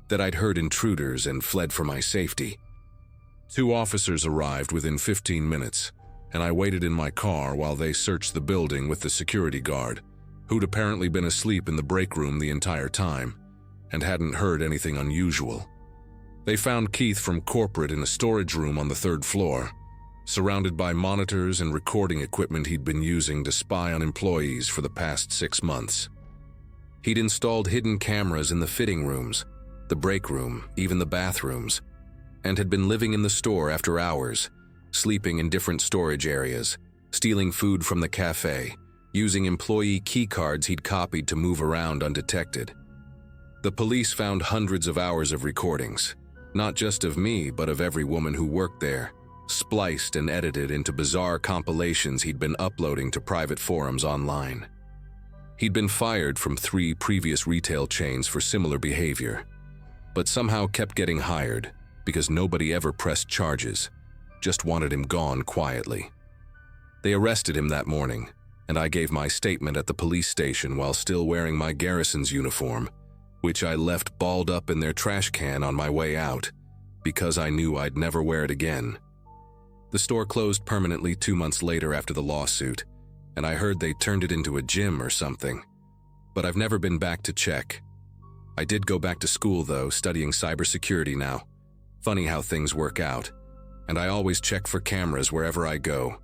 that I'd heard intruders and fled for my safety. 2 officers arrived within 15 minutes, and I waited in my car while they searched the building with the security guard, who'd apparently been asleep in the break room the entire time and hadn't heard anything unusual. They found Keith from corporate in a storage room on the 3rd floor, surrounded by monitors and recording equipment he'd been using to spy on employees for the past 6 months. He'd installed hidden cameras in the fitting rooms, the break room, even the bathrooms, and had been living in the store after hours, sleeping in different storage areas, stealing food from the cafe, using employee key cards he'd copied to move around undetected. The police found hundreds of hours of recordings, not just of me, but of every woman who worked there, spliced and edited into bizarre compilations he'd been uploading to private forums online. He'd been fired from 3 previous retail chains for similar behavior, but somehow kept getting hired because nobody ever pressed charges, just wanted him gone quietly. They arrested him that morning, and I gave my statement at the police station while still wearing my garrison's uniform, which I left balled up in their trash can on my way out, because I knew I'd never wear it again. The store closed permanently 2 months later after the lawsuit, and I heard they turned it into a gym or something, but I've never been back to check. I did go back to school though, studying cybersecurity now. Funny how things work out. And I always check for cameras wherever I go.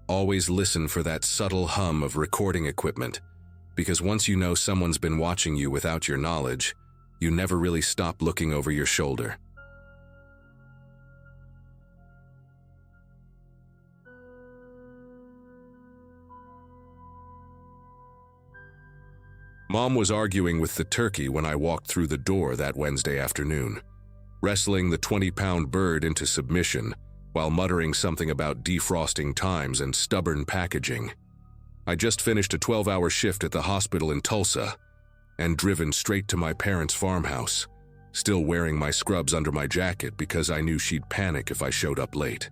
Always listen for that subtle hum of recording equipment, because once you know someone's been watching you without your knowledge, you never really stop looking over your shoulder. Mom was arguing with the turkey when I walked through the door that Wednesday afternoon, wrestling the 20-pound bird into submission while muttering something about defrosting times and stubborn packaging. I just finished a 12-hour shift at the hospital in Tulsa and driven straight to my parents' farmhouse, still wearing my scrubs under my jacket because I knew she'd panic if I showed up late.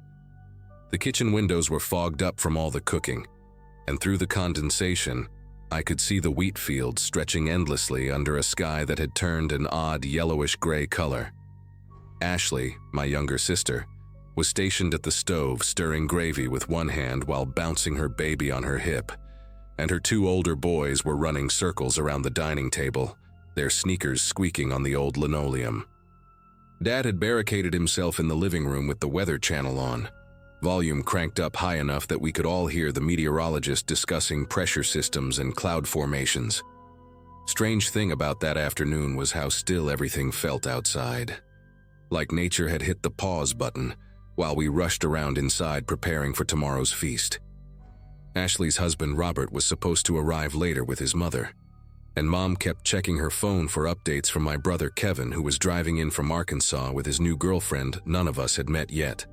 The kitchen windows were fogged up from all the cooking, and through the condensation, I could see the wheat fields stretching endlessly under a sky that had turned an odd yellowish-gray color. Ashley, my younger sister, was stationed at the stove stirring gravy with one hand while bouncing her baby on her hip, and her 2 older boys were running circles around the dining table, their sneakers squeaking on the old linoleum. Dad had barricaded himself in the living room with the Weather Channel on, volume cranked up high enough that we could all hear the meteorologist discussing pressure systems and cloud formations. Strange thing about that afternoon was how still everything felt outside, like nature had hit the pause button while we rushed around inside preparing for tomorrow's feast. Ashley's husband Robert was supposed to arrive later with his mother, and Mom kept checking her phone for updates from my brother Kevin, who was driving in from Arkansas with his new girlfriend none of us had met yet.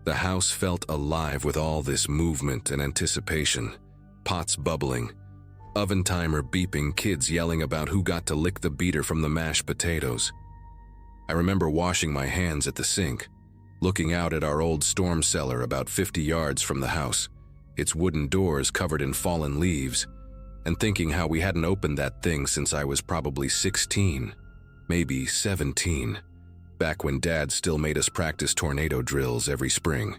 The house felt alive with all this movement and anticipation, pots bubbling, oven timer beeping, kids yelling about who got to lick the beater from the mashed potatoes. I remember washing my hands at the sink, looking out at our old storm cellar about 50 yards from the house, its wooden doors covered in fallen leaves, and thinking how we hadn't opened that thing since I was probably 16, maybe 17, back when Dad still made us practice tornado drills every spring.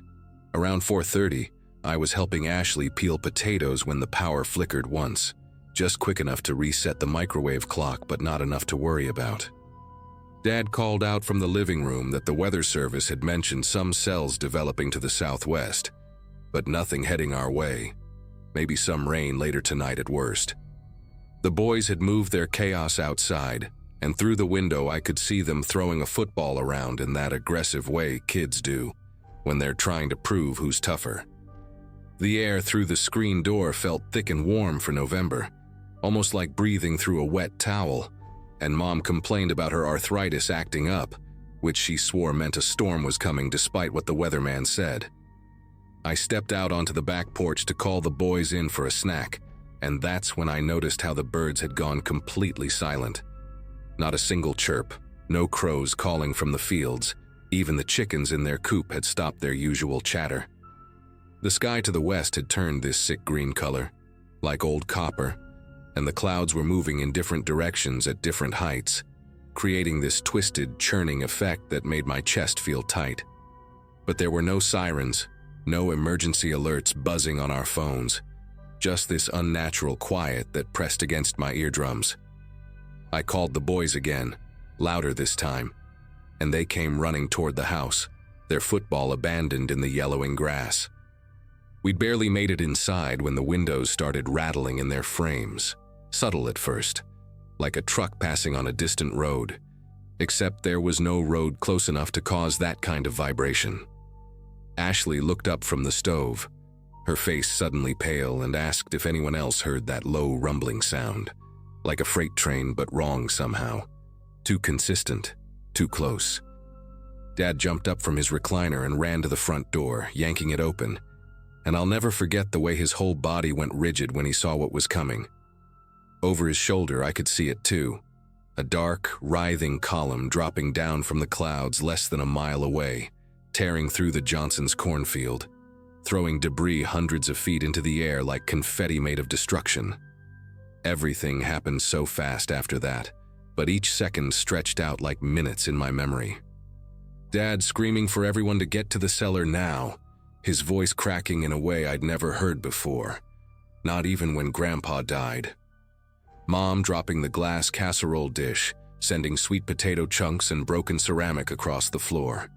Around 4:30, I was helping Ashley peel potatoes when the power flickered once, just quick enough to reset the microwave clock but not enough to worry about. Dad called out from the living room that the weather service had mentioned some cells developing to the southwest, but nothing heading our way. Maybe some rain later tonight at worst. The boys had moved their chaos outside, and through the window I could see them throwing a football around in that aggressive way kids do when they're trying to prove who's tougher. The air through the screen door felt thick and warm for November, almost like breathing through a wet towel, and Mom complained about her arthritis acting up, which she swore meant a storm was coming despite what the weatherman said. I stepped out onto the back porch to call the boys in for a snack, and that's when I noticed how the birds had gone completely silent. Not a single chirp, no crows calling from the fields, even the chickens in their coop had stopped their usual chatter. The sky to the west had turned this sick green color, like old copper, and the clouds were moving in different directions at different heights, creating this twisted, churning effect that made my chest feel tight. But there were no sirens, no emergency alerts buzzing on our phones, just this unnatural quiet that pressed against my eardrums. I called the boys again, louder this time, and they came running toward the house, their football abandoned in the yellowing grass. We'd barely made it inside when the windows started rattling in their frames, subtle at first, like a truck passing on a distant road, except there was no road close enough to cause that kind of vibration. Ashley looked up from the stove, her face suddenly pale, and asked if anyone else heard that low rumbling sound, like a freight train but wrong somehow, too consistent, too close. Dad jumped up from his recliner and ran to the front door, yanking it open, and I'll never forget the way his whole body went rigid when he saw what was coming. Over his shoulder, I could see it too, a dark, writhing column dropping down from the clouds less than a mile away, tearing through the Johnsons' cornfield, throwing debris hundreds of feet into the air like confetti made of destruction. Everything happened so fast after that, but each second stretched out like minutes in my memory. Dad screaming for everyone to get to the cellar now, his voice cracking in a way I'd never heard before, not even when Grandpa died. Mom dropping the glass casserole dish, sending sweet potato chunks and broken ceramic across the floor.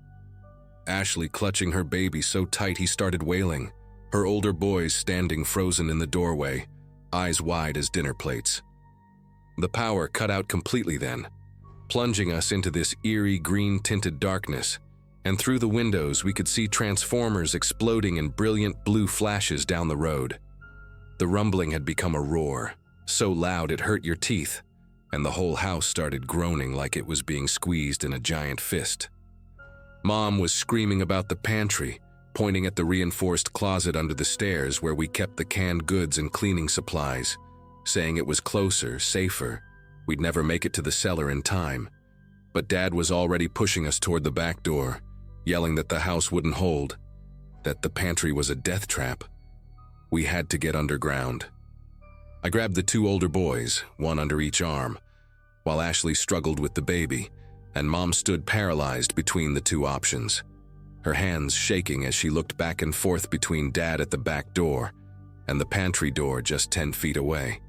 Ashley clutching her baby so tight he started wailing, her older boys standing frozen in the doorway, eyes wide as dinner plates. The power cut out completely then, plunging us into this eerie green-tinted darkness, and through the windows we could see transformers exploding in brilliant blue flashes down the road. The rumbling had become a roar, so loud it hurt your teeth, and the whole house started groaning like it was being squeezed in a giant fist. Mom was screaming about the pantry, pointing at the reinforced closet under the stairs where we kept the canned goods and cleaning supplies, saying it was closer, safer, we'd never make it to the cellar in time. But Dad was already pushing us toward the back door, yelling that the house wouldn't hold, that the pantry was a death trap. We had to get underground. I grabbed the two older boys, one under each arm, while Ashley struggled with the baby, and Mom stood paralyzed between the two options, her hands shaking as she looked back and forth between Dad at the back door and the pantry door just 10 feet away.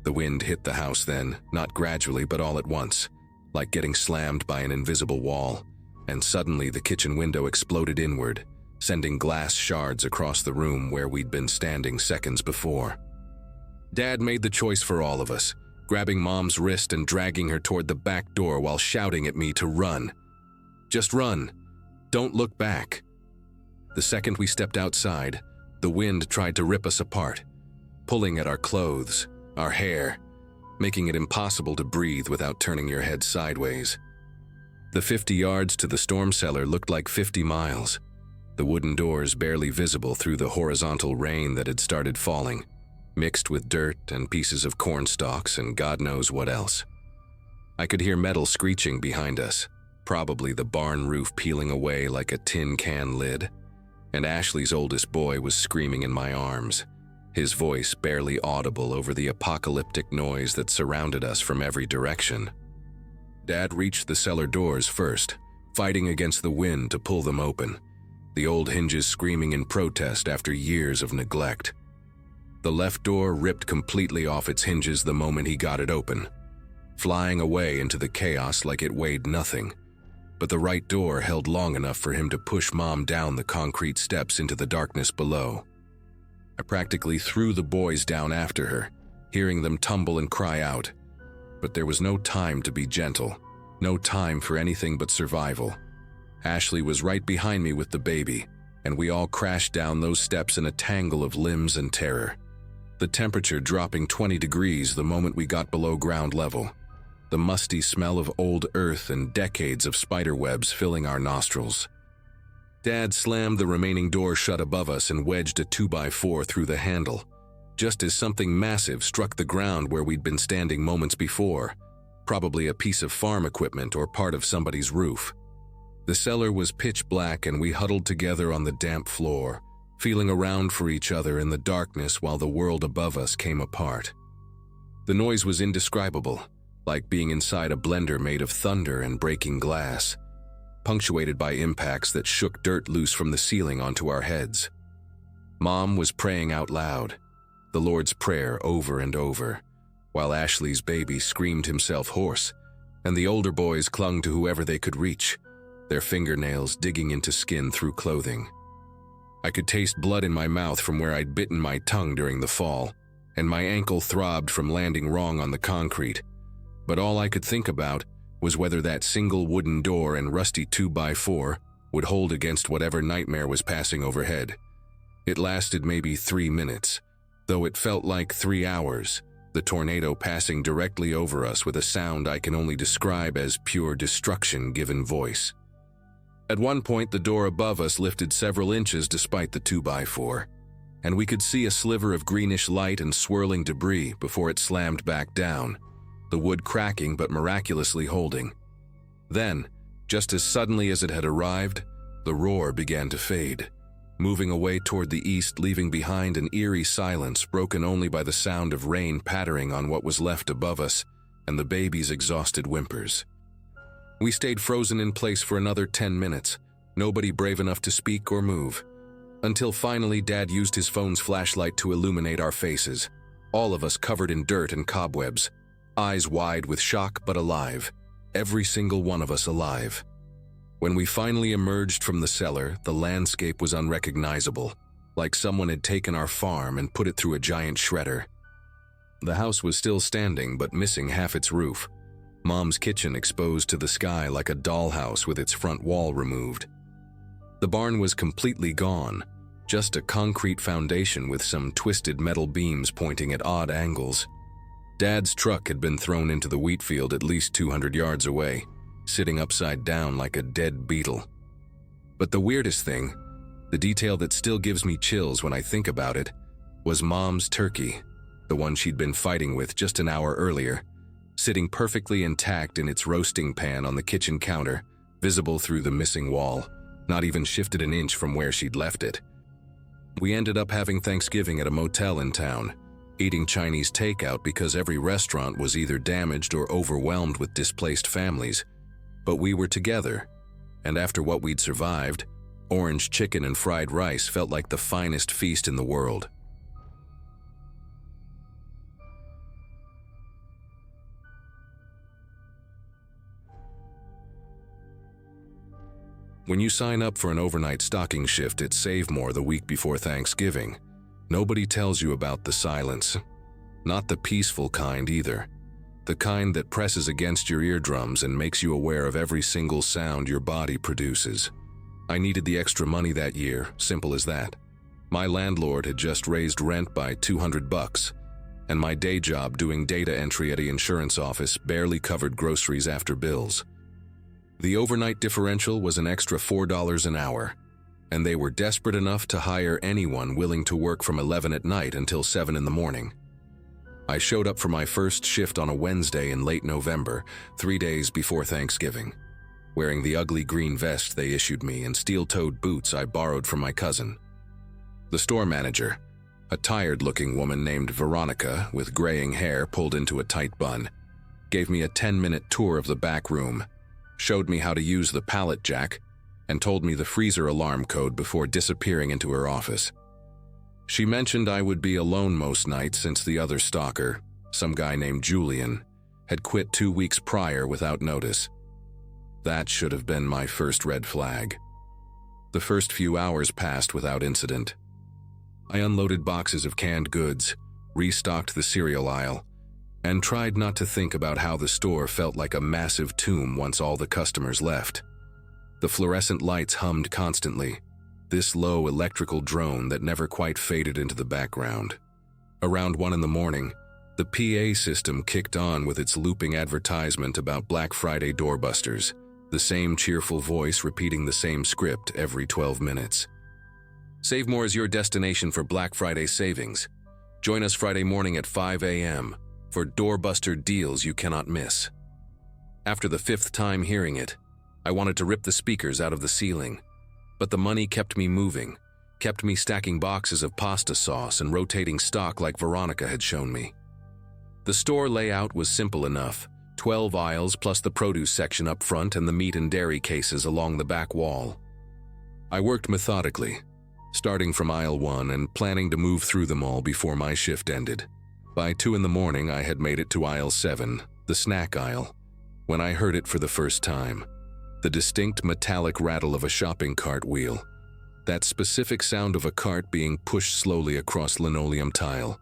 The wind hit the house then, not gradually but all at once, like getting slammed by an invisible wall, and suddenly the kitchen window exploded inward, sending glass shards across the room where we'd been standing seconds before. Dad made the choice for all of us, grabbing Mom's wrist and dragging her toward the back door while shouting at me to run. Just run. Don't look back. The second we stepped outside, the wind tried to rip us apart, pulling at our clothes, our hair, making it impossible to breathe without turning your head sideways. The 50 yards to the storm cellar looked like 50 miles, the wooden doors barely visible through the horizontal rain that had started falling, mixed with dirt and pieces of corn stalks and God knows what else. I could hear metal screeching behind us, probably the barn roof peeling away like a tin can lid, and Ashley's oldest boy was screaming in my arms, his voice barely audible over the apocalyptic noise that surrounded us from every direction. Dad reached the cellar doors first, fighting against the wind to pull them open, the old hinges screaming in protest after years of neglect. The left door ripped completely off its hinges the moment he got it open, flying away into the chaos like it weighed nothing. But the right door held long enough for him to push Mom down the concrete steps into the darkness below. I practically threw the boys down after her, hearing them tumble and cry out. But there was no time to be gentle, no time for anything but survival. Ashley was right behind me with the baby, and we all crashed down those steps in a tangle of limbs and terror. The temperature dropping 20 degrees the moment we got below ground level. The musty smell of old earth and decades of spider webs filling our nostrils. Dad slammed the remaining door shut above us and wedged a 2x4 through the handle, just as something massive struck the ground where we'd been standing moments before, probably a piece of farm equipment or part of somebody's roof. The cellar was pitch black and we huddled together on the damp floor, feeling around for each other in the darkness while the world above us came apart. The noise was indescribable, like being inside a blender made of thunder and breaking glass, punctuated by impacts that shook dirt loose from the ceiling onto our heads. Mom was praying out loud, the Lord's Prayer over and over, while Ashley's baby screamed himself hoarse, and the older boys clung to whoever they could reach, their fingernails digging into skin through clothing. I could taste blood in my mouth from where I'd bitten my tongue during the fall, and my ankle throbbed from landing wrong on the concrete. But all I could think about was whether that single wooden door and rusty 2x4 would hold against whatever nightmare was passing overhead. It lasted maybe 3 minutes, though it felt like 3 hours, the tornado passing directly over us with a sound I can only describe as pure destruction given voice. At one point, the door above us lifted several inches despite the 2x4, and we could see a sliver of greenish light and swirling debris before it slammed back down, the wood cracking but miraculously holding. Then, just as suddenly as it had arrived, the roar began to fade, moving away toward the east, leaving behind an eerie silence broken only by the sound of rain pattering on what was left above us and the baby's exhausted whimpers. We stayed frozen in place for another 10 minutes, nobody brave enough to speak or move, until finally Dad used his phone's flashlight to illuminate our faces, all of us covered in dirt and cobwebs, eyes wide with shock but alive, every single one of us alive. When we finally emerged from the cellar, the landscape was unrecognizable, like someone had taken our farm and put it through a giant shredder. The house was still standing but missing half its roof, Mom's kitchen exposed to the sky like a dollhouse with its front wall removed. The barn was completely gone, just a concrete foundation with some twisted metal beams pointing at odd angles. Dad's truck had been thrown into the wheat field at least 200 yards away, sitting upside down like a dead beetle. But the weirdest thing, the detail that still gives me chills when I think about it, was Mom's turkey, the one she'd been fighting with just an hour earlier, sitting perfectly intact in its roasting pan on the kitchen counter, visible through the missing wall, not even shifted an inch from where she'd left it. We ended up having Thanksgiving at a motel in town, eating Chinese takeout because every restaurant was either damaged or overwhelmed with displaced families. But we were together, and after what we'd survived, orange chicken and fried rice felt like the finest feast in the world. When you sign up for an overnight stocking shift at Save More the week before Thanksgiving, nobody tells you about the silence. Not the peaceful kind either. The kind that presses against your eardrums and makes you aware of every single sound your body produces. I needed the extra money that year, simple as that. My landlord had just raised rent by $200, and my day job doing data entry at an insurance office barely covered groceries after bills. The overnight differential was an extra $4 an hour, and they were desperate enough to hire anyone willing to work from 11 at night until 7 in the morning. I showed up for my first shift on a Wednesday in late November, 3 days before Thanksgiving, wearing the ugly green vest they issued me and steel-toed boots I borrowed from my cousin. The store manager, a tired-looking woman named Veronica with graying hair pulled into a tight bun, gave me a 10-minute tour of the back room, showed me how to use the pallet jack, and told me the freezer alarm code before disappearing into her office. She mentioned I would be alone most nights since the other stalker, some guy named Julian, had quit 2 weeks prior without notice. That should have been my first red flag. The first few hours passed without incident. I unloaded boxes of canned goods, restocked the cereal aisle, and tried not to think about how the store felt like a massive tomb once all the customers left. The fluorescent lights hummed constantly, this low electrical drone that never quite faded into the background. Around 1 in the morning, the PA system kicked on with its looping advertisement about Black Friday doorbusters, the same cheerful voice repeating the same script every 12 minutes. Save More is your destination for Black Friday savings. Join us Friday morning at 5 a.m. for doorbuster deals you cannot miss. After the 5th time hearing it, I wanted to rip the speakers out of the ceiling, but the money kept me moving, kept me stacking boxes of pasta sauce and rotating stock like Veronica had shown me. The store layout was simple enough, 12 aisles plus the produce section up front and the meat and dairy cases along the back wall. I worked methodically, starting from aisle 1 and planning to move through them all before my shift ended. By 2 in the morning, I had made it to aisle 7, the snack aisle, when I heard it for the first time. The distinct metallic rattle of a shopping cart wheel. That specific sound of a cart being pushed slowly across linoleum tile.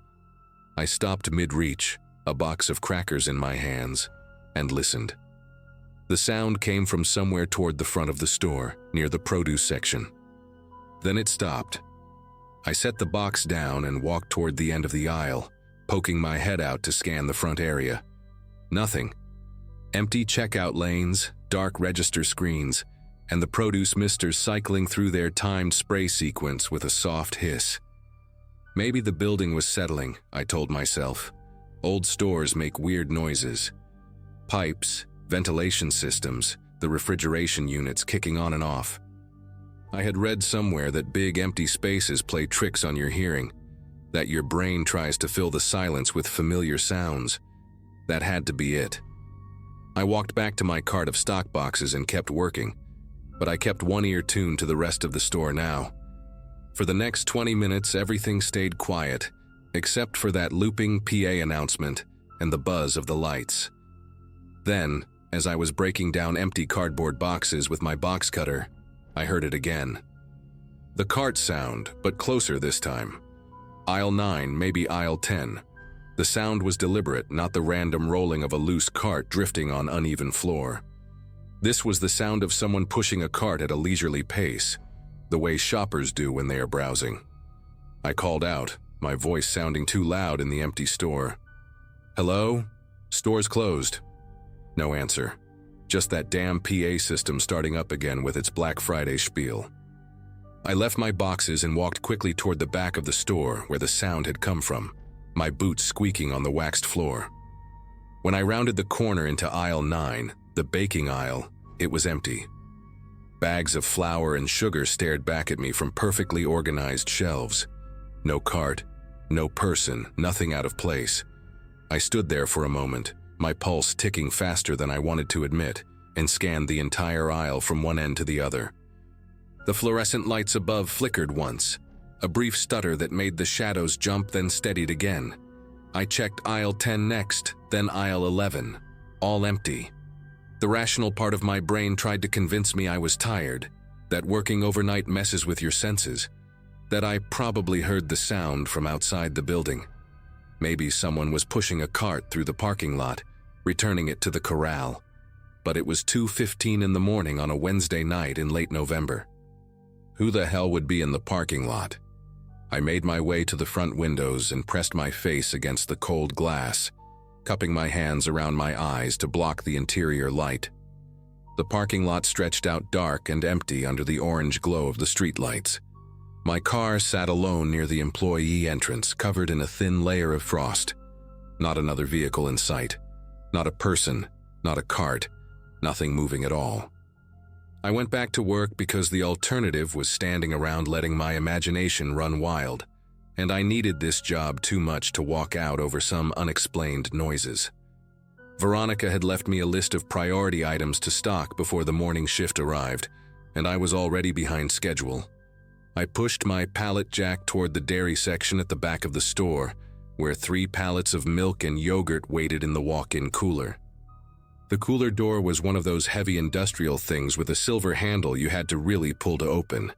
I stopped mid-reach, a box of crackers in my hands, and listened. The sound came from somewhere toward the front of the store, near the produce section. Then it stopped. I set the box down and walked toward the end of the aisle, poking my head out to scan the front area. Nothing. Empty checkout lanes, dark register screens, and the produce misters cycling through their timed spray sequence with a soft hiss. Maybe the building was settling, I told myself. Old stores make weird noises. Pipes, ventilation systems, the refrigeration units kicking on and off. I had read somewhere that big empty spaces play tricks on your hearing, that your brain tries to fill the silence with familiar sounds. That had to be it. I walked back to my cart of stock boxes and kept working, but I kept one ear tuned to the rest of the store now. For the next 20 minutes, everything stayed quiet, except for that looping PA announcement and the buzz of the lights. Then, as I was breaking down empty cardboard boxes with my box cutter, I heard it again. The cart sound, but closer this time. Aisle 9, maybe aisle 10. The sound was deliberate, not the random rolling of a loose cart drifting on uneven floor. This was the sound of someone pushing a cart at a leisurely pace, the way shoppers do when they are browsing. I called out, my voice sounding too loud in the empty store. "Hello? Store's closed." No answer. Just that damn PA system starting up again with its Black Friday spiel. I left my boxes and walked quickly toward the back of the store where the sound had come from, my boots squeaking on the waxed floor. When I rounded the corner into aisle 9, the baking aisle, it was empty. Bags of flour and sugar stared back at me from perfectly organized shelves. No cart, no person, nothing out of place. I stood there for a moment, my pulse ticking faster than I wanted to admit, and scanned the entire aisle from one end to the other. The fluorescent lights above flickered once, a brief stutter that made the shadows jump then steadied again. I checked aisle 10 next, then aisle 11, all empty. The rational part of my brain tried to convince me I was tired, that working overnight messes with your senses, that I probably heard the sound from outside the building. Maybe someone was pushing a cart through the parking lot, returning it to the corral. But it was 2:15 in the morning on a Wednesday night in late November. Who the hell would be in the parking lot? I made my way to the front windows and pressed my face against the cold glass, cupping my hands around my eyes to block the interior light. The parking lot stretched out dark and empty under the orange glow of the streetlights. My car sat alone near the employee entrance, covered in a thin layer of frost. Not another vehicle in sight. Not a person, not a cart, nothing moving at all. I went back to work because the alternative was standing around letting my imagination run wild, and I needed this job too much to walk out over some unexplained noises. Veronica had left me a list of priority items to stock before the morning shift arrived, and I was already behind schedule. I pushed my pallet jack toward the dairy section at the back of the store, where 3 pallets of milk and yogurt waited in the walk-in cooler. The cooler door was one of those heavy industrial things with a silver handle you had to really pull to open.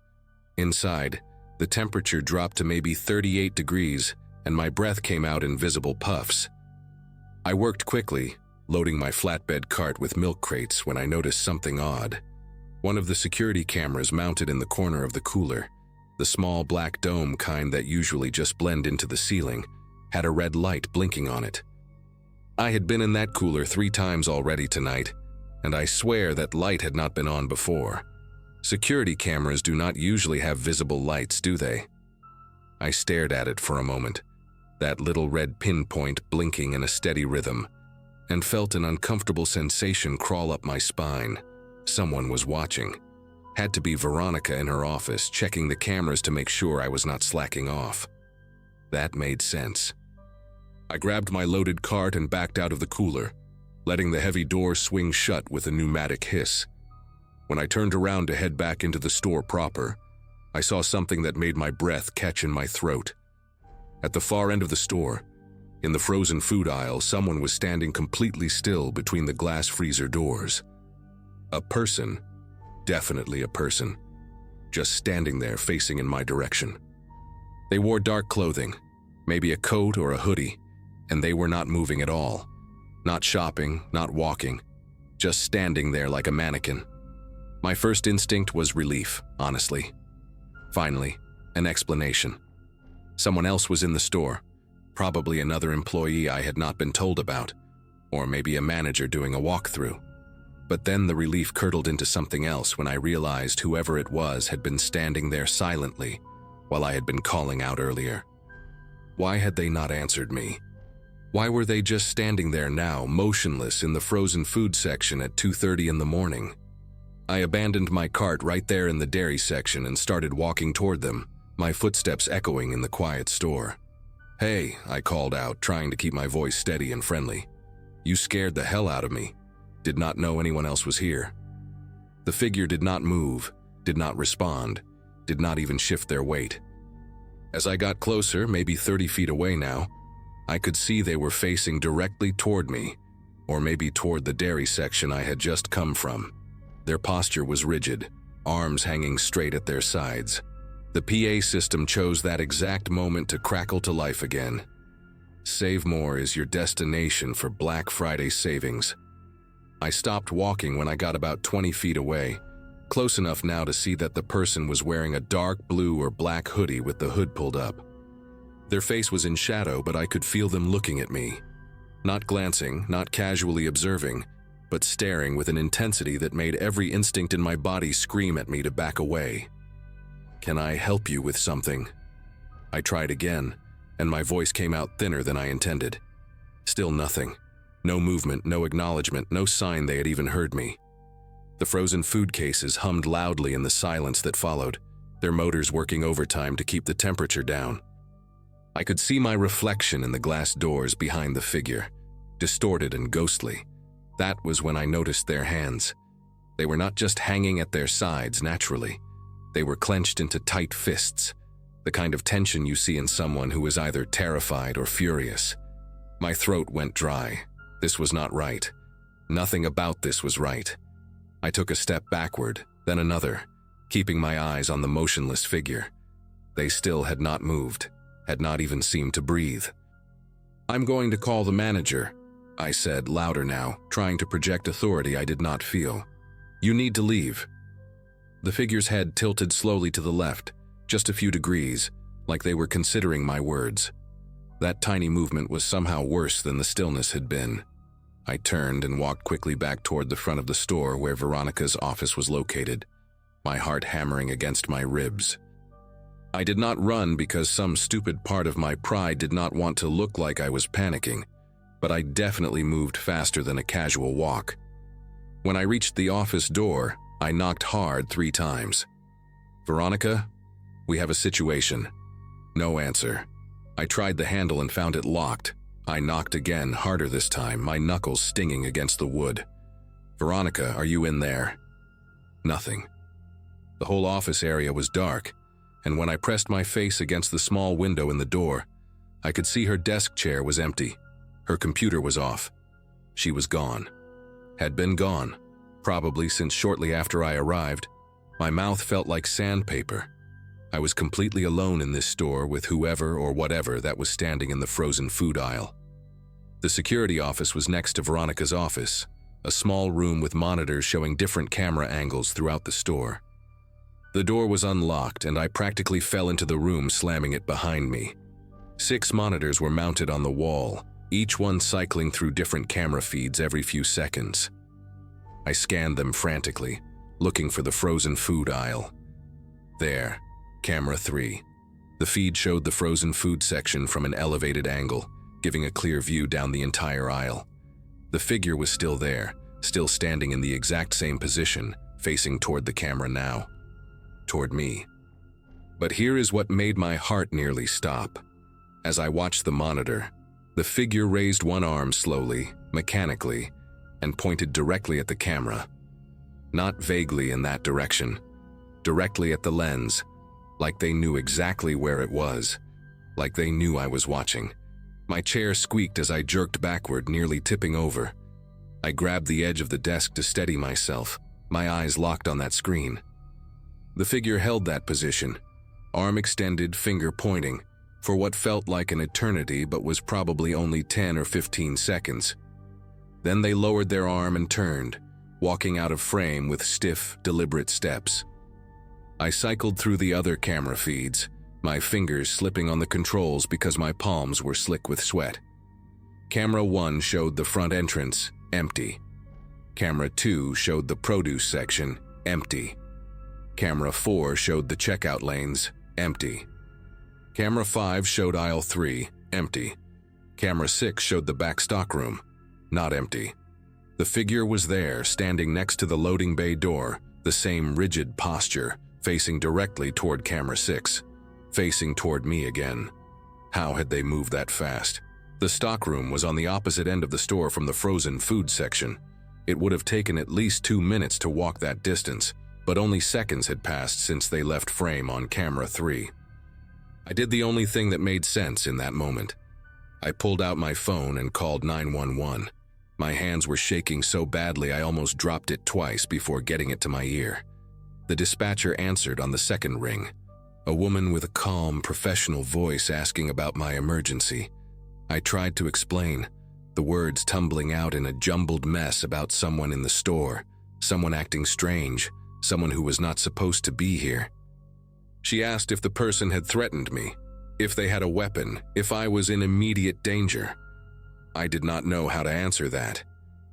Inside, the temperature dropped to maybe 38 degrees, and my breath came out in visible puffs. I worked quickly, loading my flatbed cart with milk crates when I noticed something odd. One of the security cameras mounted in the corner of the cooler, the small black dome kind that usually just blend into the ceiling, had a red light blinking on it. I had been in that cooler 3 times already tonight, and I swear that light had not been on before. Security cameras do not usually have visible lights, do they? I stared at it for a moment, that little red pinpoint blinking in a steady rhythm, and felt an uncomfortable sensation crawl up my spine. Someone was watching. Had to be Veronica in her office, checking the cameras to make sure I was not slacking off. That made sense. I grabbed my loaded cart and backed out of the cooler, letting the heavy door swing shut with a pneumatic hiss. When I turned around to head back into the store proper, I saw something that made my breath catch in my throat. At the far end of the store, in the frozen food aisle, someone was standing completely still between the glass freezer doors. A person, definitely a person, just standing there facing in my direction. They wore dark clothing, maybe a coat or a hoodie, and they were not moving at all. Not shopping, not walking, just standing there like a mannequin. My first instinct was relief, honestly. Finally, an explanation. Someone else was in the store, probably another employee I had not been told about, or maybe a manager doing a walkthrough. But then the relief curdled into something else when I realized whoever it was had been standing there silently while I had been calling out earlier. Why had they not answered me? Why were they just standing there now, motionless in the frozen food section at 2:30 in the morning? I abandoned my cart right there in the dairy section and started walking toward them, my footsteps echoing in the quiet store. "Hey," I called out, trying to keep my voice steady and friendly. "You scared the hell out of me. Did not know anyone else was here." The figure did not move, did not respond, did not even shift their weight. As I got closer, maybe 30 feet away now, I could see they were facing directly toward me, or maybe toward the dairy section I had just come from. Their posture was rigid, arms hanging straight at their sides. The PA system chose that exact moment to crackle to life again. Save More is your destination for Black Friday savings. I stopped walking when I got about 20 feet away, close enough now to see that the person was wearing a dark blue or black hoodie with the hood pulled up. Their face was in shadow, but I could feel them looking at me. Not glancing, not casually observing, but staring with an intensity that made every instinct in my body scream at me to back away. "Can I help you with something?" I tried again, and my voice came out thinner than I intended. Still nothing. No movement, no acknowledgement, no sign they had even heard me. The frozen food cases hummed loudly in the silence that followed, their motors working overtime to keep the temperature down. I could see my reflection in the glass doors behind the figure, distorted and ghostly. That was when I noticed their hands. They were not just hanging at their sides naturally. They were clenched into tight fists, the kind of tension you see in someone who is either terrified or furious. My throat went dry. This was not right. Nothing about this was right. I took a step backward, then another, keeping my eyes on the motionless figure. They still had not moved, had not even seemed to breathe. "I'm going to call the manager," I said, louder now, trying to project authority I did not feel. "You need to leave." The figure's head tilted slowly to the left, just a few degrees, like they were considering my words. That tiny movement was somehow worse than the stillness had been. I turned and walked quickly back toward the front of the store where Veronica's office was located, my heart hammering against my ribs. I did not run because some stupid part of my pride did not want to look like I was panicking, but I definitely moved faster than a casual walk. When I reached the office door, I knocked hard 3 times. "Veronica, we have a situation." No answer. I tried the handle and found it locked. I knocked again, harder this time, my knuckles stinging against the wood. "Veronica, are you in there?" Nothing. The whole office area was dark, and when I pressed my face against the small window in the door, I could see her desk chair was empty. Her computer was off. She was gone. Had been gone, probably since shortly after I arrived. My mouth felt like sandpaper. I was completely alone in this store with whoever or whatever that was standing in the frozen food aisle. The security office was next to Veronica's office, a small room with monitors showing different camera angles throughout the store. The door was unlocked, and I practically fell into the room, slamming it behind me. 6 monitors were mounted on the wall, each one cycling through different camera feeds every few seconds. I scanned them frantically, looking for the frozen food aisle. There, camera 3. The feed showed the frozen food section from an elevated angle, giving a clear view down the entire aisle. The figure was still there, still standing in the exact same position, facing toward the camera now. Toward me. But here is what made my heart nearly stop. As I watched the monitor, the figure raised one arm slowly, mechanically, and pointed directly at the camera. Not vaguely in that direction, directly at the lens, like they knew exactly where it was, like they knew I was watching. My chair squeaked as I jerked backward, nearly tipping over. I grabbed the edge of the desk to steady myself, my eyes locked on that screen. The figure held that position, arm extended, finger pointing, for what felt like an eternity but was probably only 10 or 15 seconds. Then they lowered their arm and turned, walking out of frame with stiff, deliberate steps. I cycled through the other camera feeds, my fingers slipping on the controls because my palms were slick with sweat. Camera 1 showed the front entrance, empty. Camera 2 showed the produce section, empty. Camera 4 showed the checkout lanes, empty. Camera 5 showed aisle 3, empty. Camera 6 showed the back stockroom, not empty. The figure was there, standing next to the loading bay door, the same rigid posture, facing directly toward camera 6, facing toward me again. How had they moved that fast? The stockroom was on the opposite end of the store from the frozen food section. It would have taken at least 2 minutes to walk that distance, but only seconds had passed since they left frame on camera 3. I did the only thing that made sense in that moment. I pulled out my phone and called 911. My hands were shaking so badly I almost dropped it twice before getting it to my ear. The dispatcher answered on the second ring, a woman with a calm, professional voice asking about my emergency. I tried to explain, the words tumbling out in a jumbled mess about someone in the store, someone acting strange, someone who was not supposed to be here. She asked if the person had threatened me, if they had a weapon, if I was in immediate danger. I did not know how to answer that.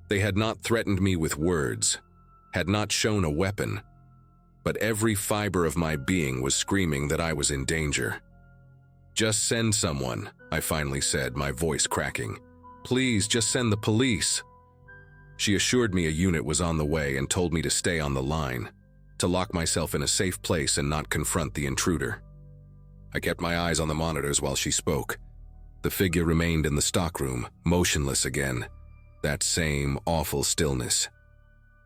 They had not threatened me with words, had not shown a weapon, but every fiber of my being was screaming that I was in danger. "Just send someone," I finally said, my voice cracking. "Please, just send the police." She assured me a unit was on the way and told me to stay on the line, to lock myself in a safe place and not confront the intruder. I kept my eyes on the monitors while she spoke. The figure remained in the stockroom, motionless again, that same awful stillness.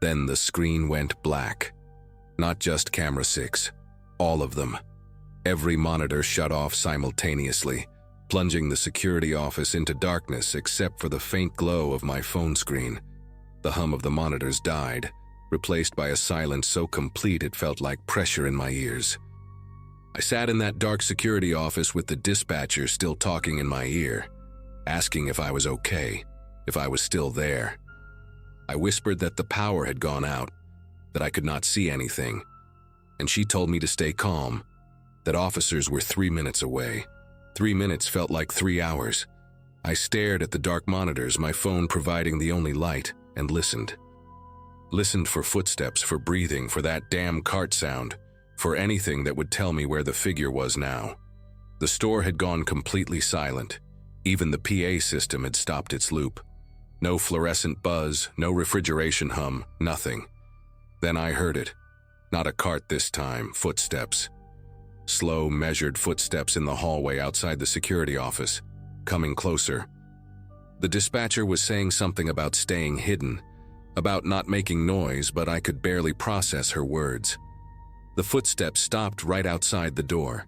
Then the screen went black. Not just camera 6, all of them. Every monitor shut off simultaneously, plunging the security office into darkness except for the faint glow of my phone screen. The hum of the monitors died, replaced by a silence so complete it felt like pressure in my ears. I sat in that dark security office with the dispatcher still talking in my ear, asking if I was okay, if I was still there. I whispered that the power had gone out, that I could not see anything, and she told me to stay calm, that officers were 3 minutes away. 3 minutes felt like 3 hours. I stared at the dark monitors, my phone providing the only light, and listened. Listened for footsteps, for breathing, for that damn cart sound, for anything that would tell me where the figure was now. The store had gone completely silent. Even the PA system had stopped its loop. No fluorescent buzz, no refrigeration hum, nothing. Then I heard it. Not a cart this time, footsteps. Slow, measured footsteps in the hallway outside the security office, coming closer. The dispatcher was saying something about staying hidden, about not making noise, but I could barely process her words. The footsteps stopped right outside the door.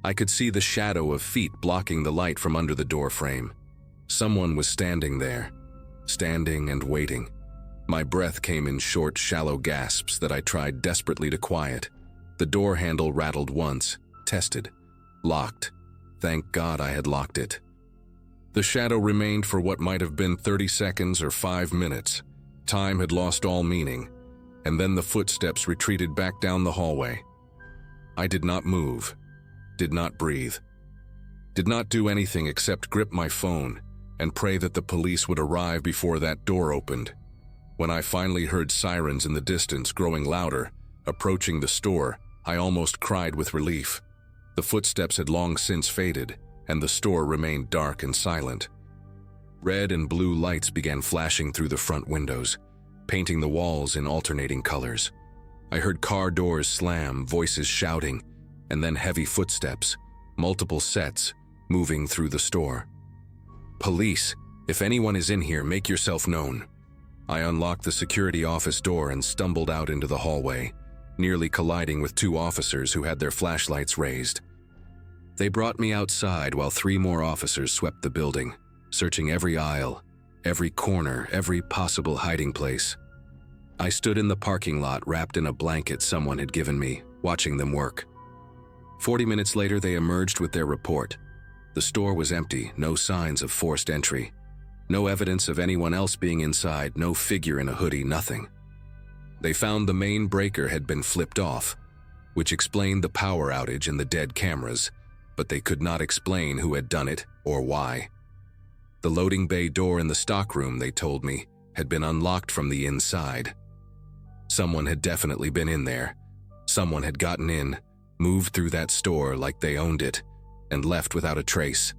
I could see the shadow of feet blocking the light from under the door frame. Someone was standing there, standing and waiting. My breath came in short, shallow gasps that I tried desperately to quiet. The door handle rattled once, tested, locked. Thank God I had locked it. The shadow remained for what might have been 30 seconds or 5 minutes. Time had lost all meaning, and then the footsteps retreated back down the hallway. I did not move, did not breathe, did not do anything except grip my phone and pray that the police would arrive before that door opened. When I finally heard sirens in the distance growing louder, approaching the store, I almost cried with relief. The footsteps had long since faded, and the store remained dark and silent. Red and blue lights began flashing through the front windows, painting the walls in alternating colors. I heard car doors slam, voices shouting, and then heavy footsteps, multiple sets, moving through the store. "Police, if anyone is in here, make yourself known." I unlocked the security office door and stumbled out into the hallway, nearly colliding with 2 officers who had their flashlights raised. They brought me outside while 3 more officers swept the building, searching every aisle, every corner, every possible hiding place. I stood in the parking lot wrapped in a blanket someone had given me, watching them work. 40 minutes later, they emerged with their report. The store was empty, no signs of forced entry. No evidence of anyone else being inside, no figure in a hoodie, nothing. They found the main breaker had been flipped off, which explained the power outage and the dead cameras, but they could not explain who had done it or why. The loading bay door in the stockroom, they told me, had been unlocked from the inside. Someone had definitely been in there. Someone had gotten in, moved through that store like they owned it, and left without a trace.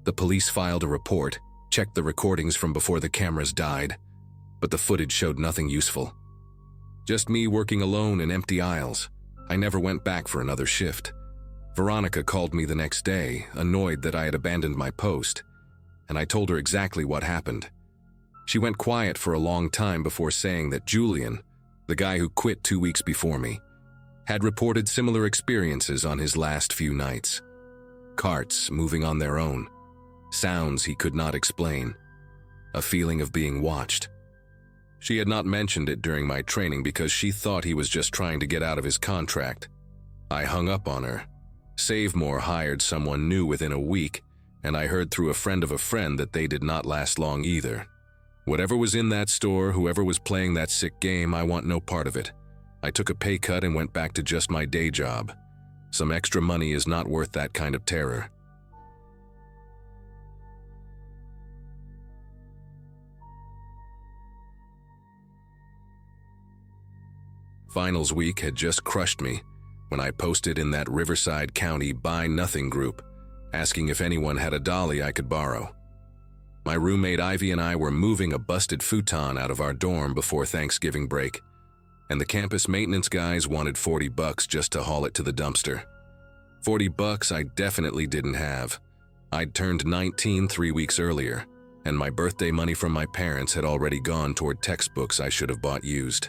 The police filed a report, checked the recordings from before the cameras died, but the footage showed nothing useful. Just me working alone in empty aisles. I never went back for another shift. Veronica called me the next day, annoyed that I had abandoned my post, and I told her exactly what happened. She went quiet for a long time before saying that Julian, the guy who quit 2 weeks before me, had reported similar experiences on his last few nights. Carts moving on their own, sounds he could not explain, a feeling of being watched. She had not mentioned it during my training because she thought he was just trying to get out of his contract. I hung up on her. Savemore hired someone new within a week, and I heard through a friend of a friend that they did not last long either. Whatever was in that store, whoever was playing that sick game, I want no part of it. I took a pay cut and went back to just my day job. Some extra money is not worth that kind of terror. Finals week had just crushed me when I posted in that Riverside County Buy Nothing group, asking if anyone had a dolly I could borrow. My roommate Ivy and I were moving a busted futon out of our dorm before Thanksgiving break, and the campus maintenance guys wanted $40 just to haul it to the dumpster. $40 I definitely didn't have. I'd turned 19 3 weeks earlier, and my birthday money from my parents had already gone toward textbooks I should have bought used.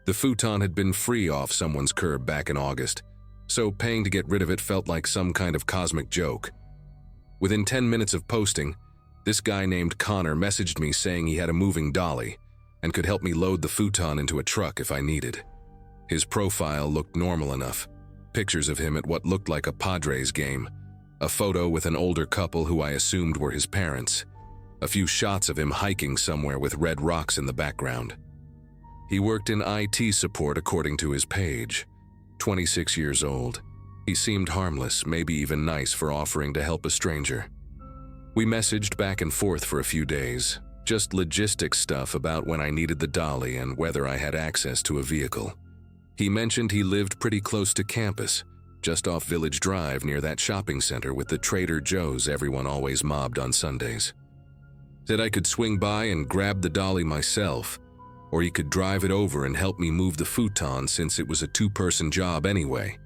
The futon had been free off someone's curb back in August, so paying to get rid of it felt like some kind of cosmic joke. Within 10 minutes of posting, this guy named Connor messaged me saying he had a moving dolly and could help me load the futon into a truck if I needed. His profile looked normal enough. Pictures of him at what looked like a Padres game, a photo with an older couple who I assumed were his parents, a few shots of him hiking somewhere with red rocks in the background. He worked in IT support according to his page. 26 years old. He seemed harmless, maybe even nice for offering to help a stranger. We messaged back and forth for a few days, just logistics stuff about when I needed the dolly and whether I had access to a vehicle. He mentioned he lived pretty close to campus, just off Village Drive near that shopping center with the Trader Joe's everyone always mobbed on Sundays. Said I could swing by and grab the dolly myself, or he could drive it over and help me move the futon since it was a 2-person job anyway.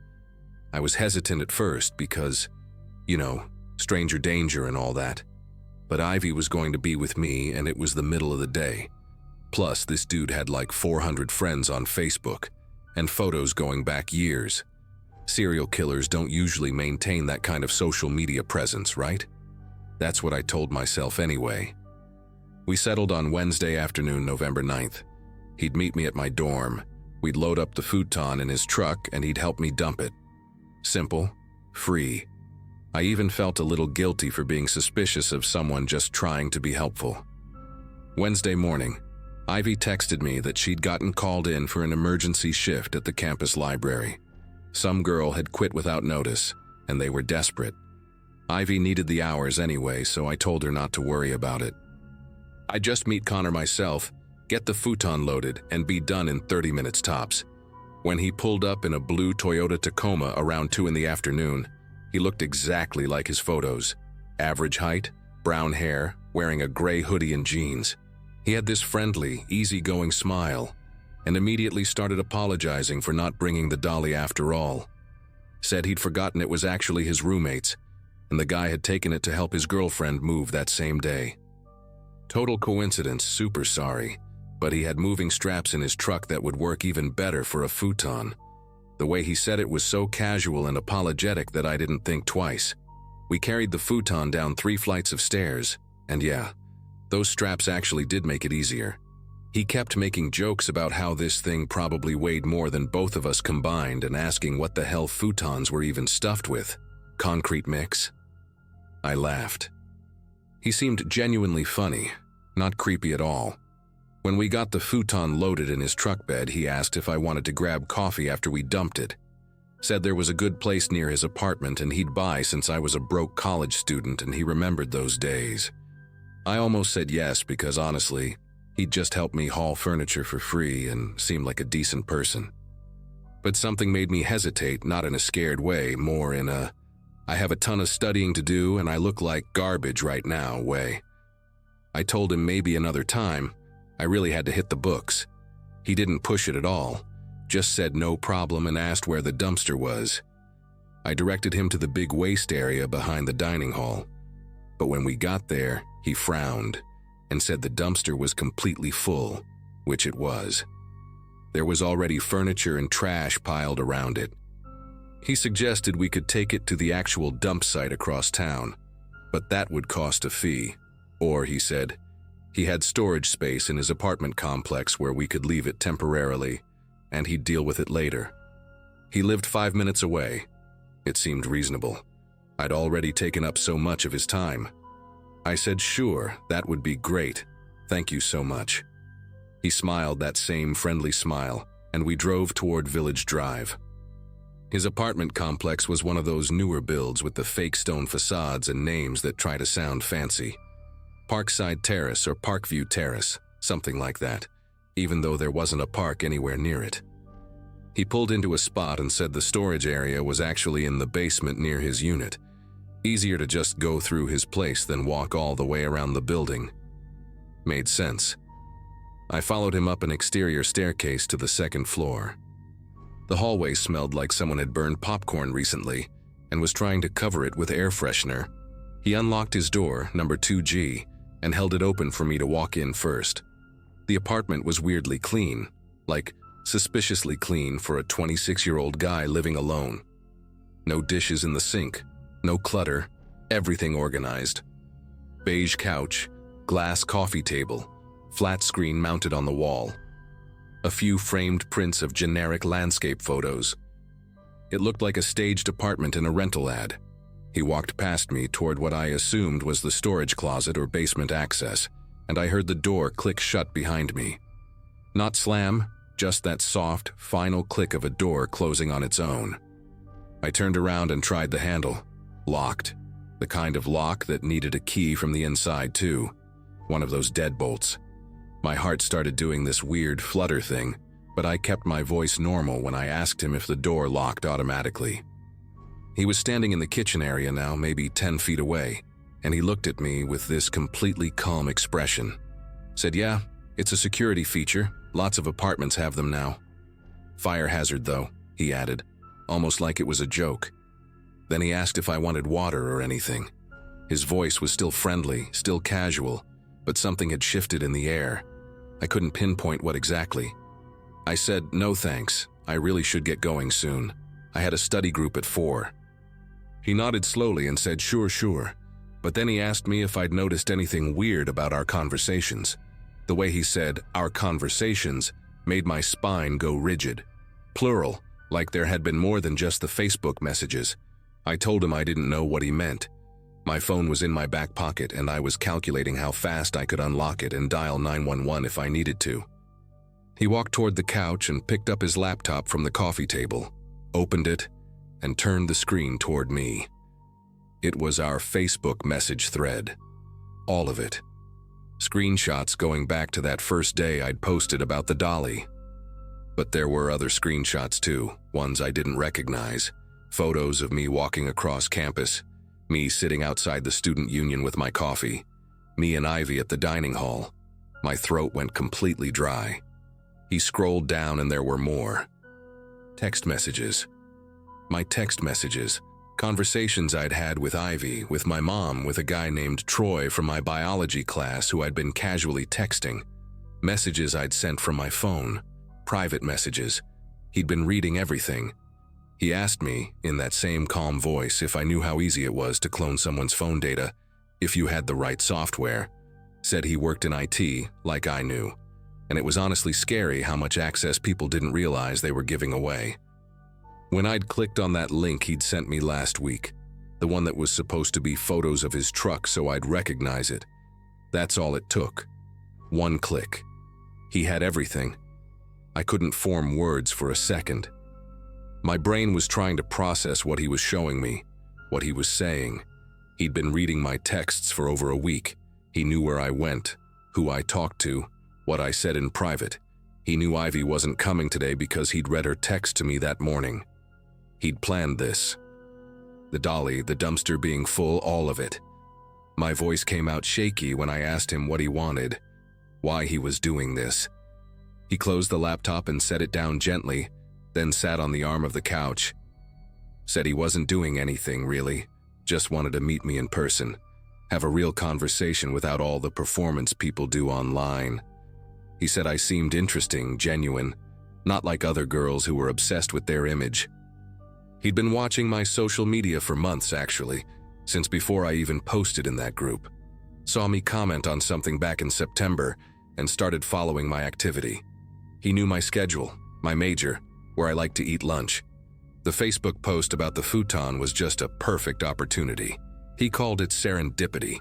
I was hesitant at first because, stranger danger and all that. But Ivy was going to be with me and it was the middle of the day. Plus, this dude had like 400 friends on Facebook, and photos going back years. Serial killers don't usually maintain that kind of social media presence, right? That's what I told myself anyway. We settled on Wednesday afternoon, November 9th. He'd meet me at my dorm. We'd load up the futon in his truck and he'd help me dump it. Simple, free. I even felt a little guilty for being suspicious of someone just trying to be helpful. Wednesday morning, Ivy texted me that she'd gotten called in for an emergency shift at the campus library. Some girl had quit without notice, and they were desperate. Ivy needed the hours anyway, so I told her not to worry about it. I'd just meet Connor myself, get the futon loaded, and be done in 30 minutes tops. When he pulled up in a blue Toyota Tacoma around 2 in the afternoon, he looked exactly like his photos. Average height, brown hair, wearing a gray hoodie and jeans. He had this friendly, easygoing smile, and immediately started apologizing for not bringing the dolly after all. Said he'd forgotten it was actually his roommate's, and the guy had taken it to help his girlfriend move that same day. Total coincidence, super sorry, but he had moving straps in his truck that would work even better for a futon. The way he said it was so casual and apologetic that I didn't think twice. We carried the futon down 3 flights of stairs, and yeah, those straps actually did make it easier. He kept making jokes about how this thing probably weighed more than both of us combined and asking what the hell futons were even stuffed with. Concrete mix? I laughed. He seemed genuinely funny, not creepy at all. When we got the futon loaded in his truck bed, he asked if I wanted to grab coffee after we dumped it. Said there was a good place near his apartment and he'd buy since I was a broke college student and he remembered those days. I almost said yes because honestly, he'd just helped me haul furniture for free and seemed like a decent person. But something made me hesitate, not in a scared way, more in a, I have a ton of studying to do and I look like garbage right now way. I told him maybe another time. I really had to hit the books. He didn't push it at all, just said no problem and asked where the dumpster was. I directed him to the big waste area behind the dining hall. But when we got there, he frowned and said the dumpster was completely full, which it was. There was already furniture and trash piled around it. He suggested we could take it to the actual dump site across town, but that would cost a fee. Or, he said, he had storage space in his apartment complex where we could leave it temporarily, and he'd deal with it later. He lived 5 minutes away. It seemed reasonable. I'd already taken up so much of his time. I said, sure, that would be great. Thank you so much. He smiled that same friendly smile, and we drove toward Village Drive. His apartment complex was one of those newer builds with the fake stone facades and names that try to sound fancy. Parkside Terrace or Parkview Terrace, something like that, even though there wasn't a park anywhere near it. He pulled into a spot and said the storage area was actually in the basement near his unit. Easier to just go through his place than walk all the way around the building. Made sense. I followed him up an exterior staircase to the 2nd floor. The hallway smelled like someone had burned popcorn recently and was trying to cover it with air freshener. He unlocked his door, number 2G, and held it open for me to walk in first. The apartment was weirdly clean, like suspiciously clean for a 26-year-old guy living alone. No dishes in the sink, no clutter, everything organized. Beige couch, glass coffee table, flat screen mounted on the wall. A few framed prints of generic landscape photos. It looked like a staged apartment in a rental ad. He walked past me toward what I assumed was the storage closet or basement access, and I heard the door click shut behind me. Not slam, just that soft, final click of a door closing on its own. I turned around and tried the handle. Locked. The kind of lock that needed a key from the inside too. One of those deadbolts. My heart started doing this weird flutter thing, but I kept my voice normal when I asked him if the door locked automatically. He was standing in the kitchen area now, maybe 10 feet away, and he looked at me with this completely calm expression. Said, yeah, it's a security feature. Lots of apartments have them now. Fire hazard though, he added, almost like it was a joke. Then he asked if I wanted water or anything. His voice was still friendly, still casual, but something had shifted in the air. I couldn't pinpoint what exactly. I said, no thanks, I really should get going soon. I had a study group at 4. He nodded slowly and said, sure. But then he asked me if I'd noticed anything weird about our conversations. The way he said, our conversations, made my spine go rigid. Plural, like there had been more than just the Facebook messages. I told him I didn't know what he meant. My phone was in my back pocket and I was calculating how fast I could unlock it and dial 911 if I needed to. He walked toward the couch and picked up his laptop from the coffee table, opened it, and turned the screen toward me. It was our Facebook message thread. All of it. Screenshots going back to that first day I'd posted about the dolly. But there were other screenshots too, ones I didn't recognize. Photos of me walking across campus, me sitting outside the student union with my coffee, me and Ivy at the dining hall. My throat went completely dry. He scrolled down and there were more. Text messages. My text messages. Conversations I'd had with Ivy, with my mom, with a guy named Troy from my biology class who I'd been casually texting. Messages I'd sent from my phone. Private messages. He'd been reading everything. He asked me, in that same calm voice, if I knew how easy it was to clone someone's phone data, if you had the right software. Said he worked in IT, like I knew. And it was honestly scary how much access people didn't realize they were giving away. When I'd clicked on that link he'd sent me last week, the one that was supposed to be photos of his truck so I'd recognize it, that's all it took. One click. He had everything. I couldn't form words for a second. My brain was trying to process what he was showing me, what he was saying. He'd been reading my texts for over a week. He knew where I went, who I talked to, what I said in private. He knew Ivy wasn't coming today because he'd read her text to me that morning. He'd planned this. The dolly, the dumpster being full, all of it. My voice came out shaky when I asked him what he wanted, why he was doing this. He closed the laptop and set it down gently, then sat on the arm of the couch. Said he wasn't doing anything, really, just wanted to meet me in person, have a real conversation without all the performance people do online. He said I seemed interesting, genuine, not like other girls who were obsessed with their image. He'd been watching my social media for months, actually, since before I even posted in that group. Saw me comment on something back in September and started following my activity. He knew my schedule, my major, where I like to eat lunch. The Facebook post about the futon was just a perfect opportunity. He called it serendipity.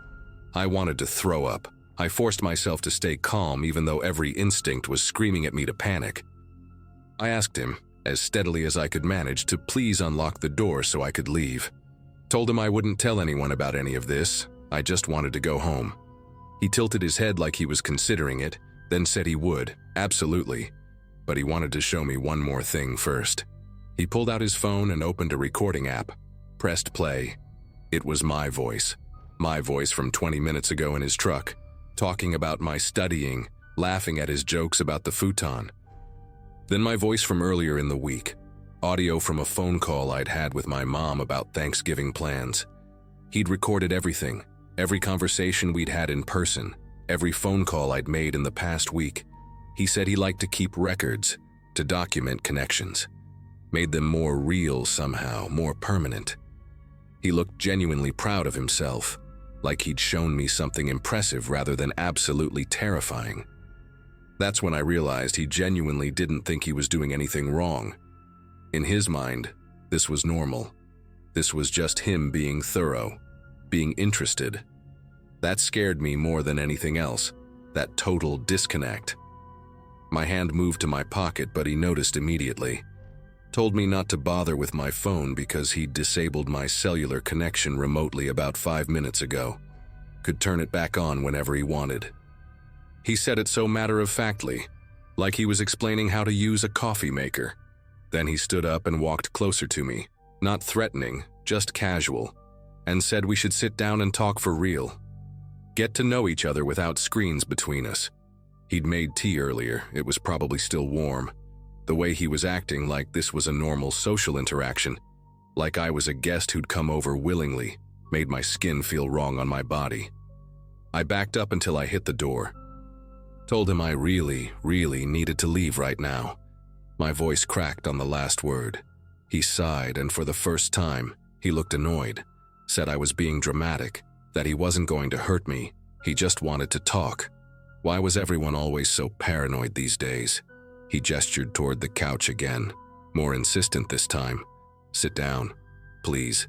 I wanted to throw up. I forced myself to stay calm even though every instinct was screaming at me to panic. I asked him, as steadily as I could manage, to please unlock the door so I could leave. Told him I wouldn't tell anyone about any of this. I just wanted to go home. He tilted his head like he was considering it, then said he would, absolutely. But he wanted to show me one more thing first. He pulled out his phone and opened a recording app, pressed play. It was my voice from 20 minutes ago in his truck, talking about my studying, laughing at his jokes about the futon. Then my voice from earlier in the week, audio from a phone call I'd had with my mom about Thanksgiving plans. He'd recorded everything, every conversation we'd had in person, every phone call I'd made in the past week. He said he liked to keep records, to document connections. Made them more real somehow, more permanent. He looked genuinely proud of himself, like he'd shown me something impressive rather than absolutely terrifying. That's when I realized he genuinely didn't think he was doing anything wrong. In his mind, this was normal. This was just him being thorough, being interested. That scared me more than anything else, that total disconnect. My hand moved to my pocket, but he noticed immediately. Told me not to bother with my phone because he'd disabled my cellular connection remotely about 5 minutes ago. Could turn it back on whenever he wanted. He said it so matter-of-factly, like he was explaining how to use a coffee maker. Then he stood up and walked closer to me, not threatening, just casual, and said we should sit down and talk for real. Get to know each other without screens between us. He'd made tea earlier, it was probably still warm. The way he was acting like this was a normal social interaction, like I was a guest who'd come over willingly, made my skin feel wrong on my body. I backed up until I hit the door. Told him I really needed to leave right now. My voice cracked on the last word. He sighed, and for the first time, he looked annoyed, said I was being dramatic, that he wasn't going to hurt me, he just wanted to talk. Why was everyone always so paranoid these days? He gestured toward the couch again, more insistent this time. Sit down, please.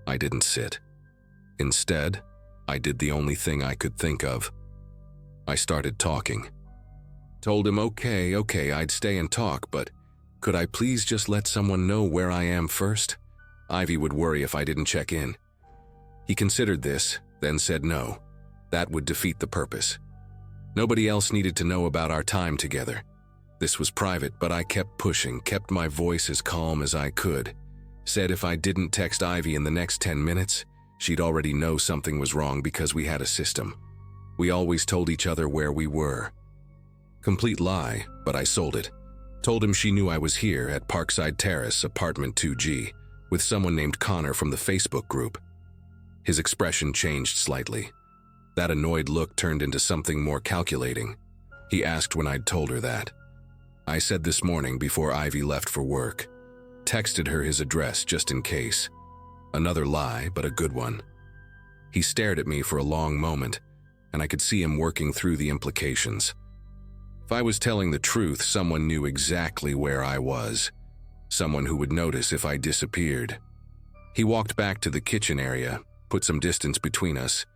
I didn't sit. Instead, I did the only thing I could think of. I started talking. Told him okay, I'd stay and talk, but could I please just let someone know where I am first? Ivy would worry if I didn't check in. He considered this, then said no. That would defeat the purpose. Nobody else needed to know about our time together. This was private, but I kept pushing, kept my voice as calm as I could. Said if I didn't text Ivy in the next 10 minutes, she'd already know something was wrong because we had a system. We always told each other where we were. Complete lie, but I sold it. Told him she knew I was here at Parkside Terrace, apartment 2G, with someone named Connor from the Facebook group. His expression changed slightly. That annoyed look turned into something more calculating. He asked when I'd told her that. I said this morning before Ivy left for work. Texted her his address just in case. Another lie, but a good one. He stared at me for a long moment, and I could see him working through the implications. If I was telling the truth, someone knew exactly where I was. Someone who would notice if I disappeared. He walked back to the kitchen area, put some distance between us,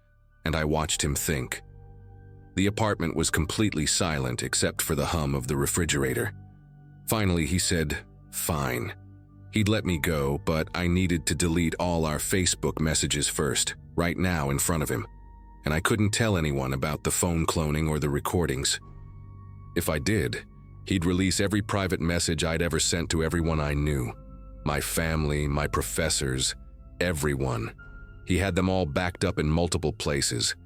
and I watched him think. The apartment was completely silent except for the hum of the refrigerator. Finally, he said, fine. He'd let me go, but I needed to delete all our Facebook messages first, right now in front of him, and I couldn't tell anyone about the phone cloning or the recordings. If I did, he'd release every private message I'd ever sent to everyone I knew. My family, my professors, everyone. He had them all backed up in multiple places.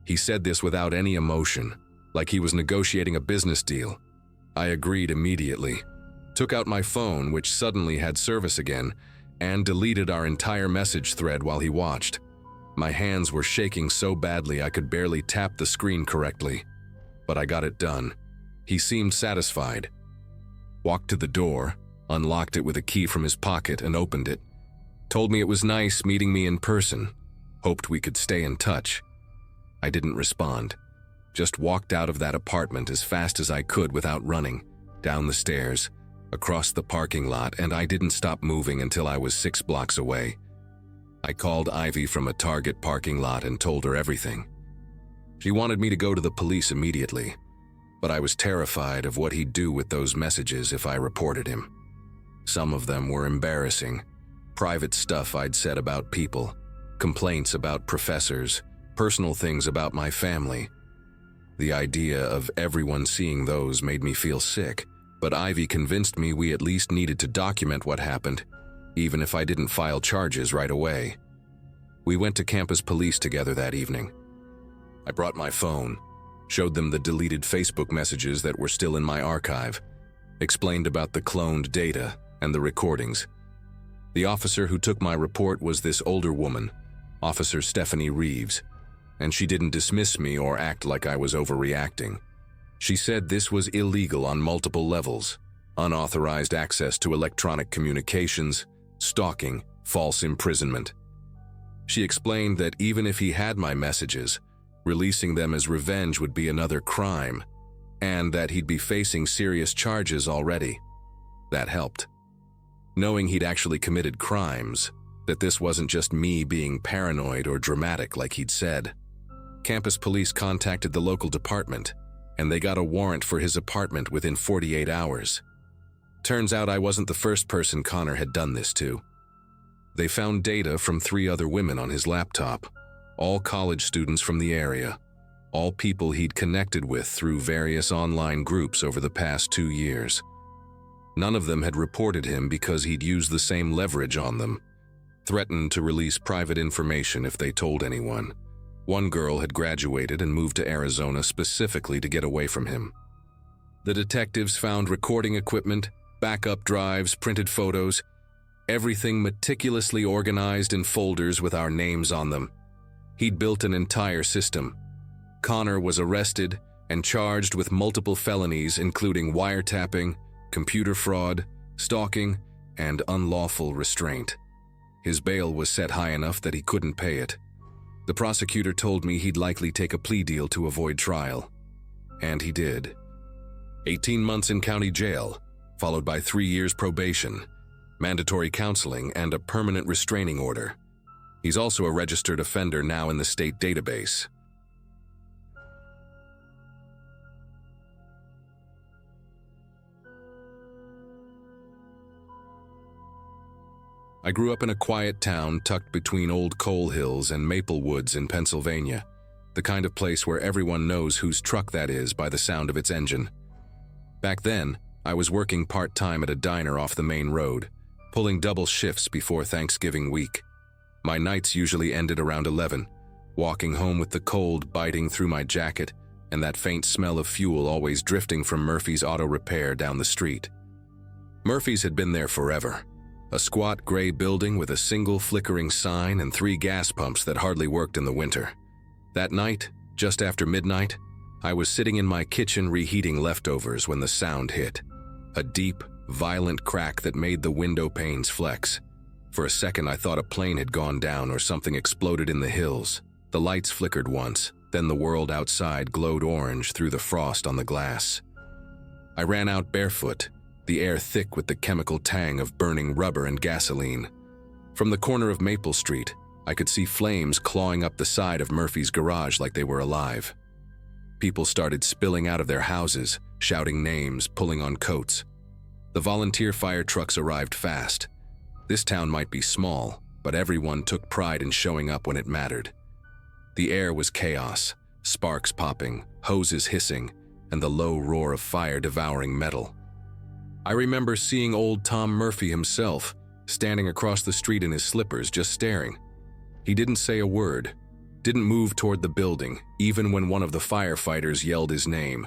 He said this without any emotion, like he was negotiating a business deal. I agreed immediately. Took out my phone, which suddenly had service again, and deleted our entire message thread while he watched. My hands were shaking so badly I could barely tap the screen correctly. But I got it done. He seemed satisfied. Walked to the door, unlocked it with a key from his pocket, and opened it. Told me it was nice meeting me in person. Hoped we could stay in touch. I didn't respond. Just walked out of that apartment as fast as I could without running, down the stairs, across the parking lot, and I didn't stop moving until I was 6 blocks away. I called Ivy from a Target parking lot and told her everything. She wanted me to go to the police immediately, but I was terrified of what he'd do with those messages if I reported him. Some of them were embarrassing. Private stuff I'd said about people, complaints about professors, personal things about my family. The idea of everyone seeing those made me feel sick, but Ivy convinced me we at least needed to document what happened, even if I didn't file charges right away. We went to campus police together that evening. I brought my phone, showed them the deleted Facebook messages that were still in my archive, explained about the cloned data and the recordings. The officer who took my report was this older woman, Officer Stephanie Reeves, and she didn't dismiss me or act like I was overreacting. She said this was illegal on multiple levels: unauthorized access to electronic communications, stalking, false imprisonment. She explained that even if he had my messages, releasing them as revenge would be another crime, and that he'd be facing serious charges already. That helped. Knowing he'd actually committed crimes, that this wasn't just me being paranoid or dramatic like he'd said. Campus police contacted the local department, and they got a warrant for his apartment within 48 hours. Turns out I wasn't the first person Connor had done this to. They found data from 3 other women on his laptop, all college students from the area, all people he'd connected with through various online groups over the past 2 years. None of them had reported him because he'd used the same leverage on them, threatened to release private information if they told anyone. One girl had graduated and moved to Arizona specifically to get away from him. The detectives found recording equipment, backup drives, printed photos, everything meticulously organized in folders with our names on them. He'd built an entire system. Connor was arrested and charged with multiple felonies, including wiretapping, computer fraud, stalking, and unlawful restraint. His bail was set high enough that he couldn't pay it. The prosecutor told me he'd likely take a plea deal to avoid trial. And he did. 18 months in county jail, followed by 3 years probation, mandatory counseling, and a permanent restraining order. He's also a registered offender now in the state database. I grew up in a quiet town tucked between old coal hills and maple woods in Pennsylvania, the kind of place where everyone knows whose truck that is by the sound of its engine. Back then, I was working part-time at a diner off the main road, pulling double shifts before Thanksgiving week. My nights usually ended around 11, walking home with the cold biting through my jacket and that faint smell of fuel always drifting from Murphy's Auto Repair down the street. Murphy's had been there forever. A squat gray building with a single flickering sign and 3 gas pumps that hardly worked in the winter. That night, just after midnight, I was sitting in my kitchen reheating leftovers when the sound hit. A deep, violent crack that made the window panes flex. For a second I thought a plane had gone down or something exploded in the hills. The lights flickered once, then the world outside glowed orange through the frost on the glass. I ran out barefoot, the air thick with the chemical tang of burning rubber and gasoline. From the corner of Maple Street, I could see flames clawing up the side of Murphy's garage like they were alive. People started spilling out of their houses, shouting names, pulling on coats. The volunteer fire trucks arrived fast. This town might be small, but everyone took pride in showing up when it mattered. The air was chaos, sparks popping, hoses hissing, and the low roar of fire devouring metal. I remember seeing old Tom Murphy himself, standing across the street in his slippers, just staring. He didn't say a word, didn't move toward the building, even when one of the firefighters yelled his name.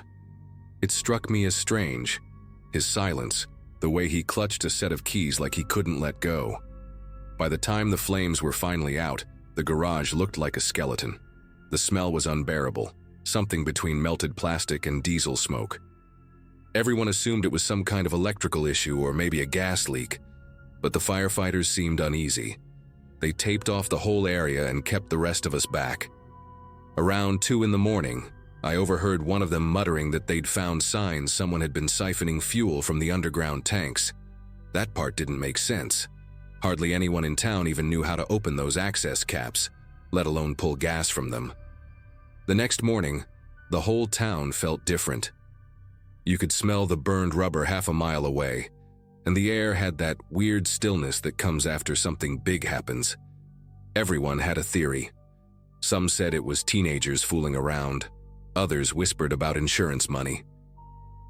It struck me as strange, his silence, the way he clutched a set of keys like he couldn't let go. By the time the flames were finally out, the garage looked like a skeleton. The smell was unbearable, something between melted plastic and diesel smoke. Everyone assumed it was some kind of electrical issue or maybe a gas leak, but the firefighters seemed uneasy. They taped off the whole area and kept the rest of us back. Around 2 in the morning, I overheard one of them muttering that they'd found signs someone had been siphoning fuel from the underground tanks. That part didn't make sense. Hardly anyone in town even knew how to open those access caps, let alone pull gas from them. The next morning, the whole town felt different. You could smell the burned rubber half a mile away, and the air had that weird stillness that comes after something big happens. Everyone had a theory. Some said it was teenagers fooling around. Others whispered about insurance money.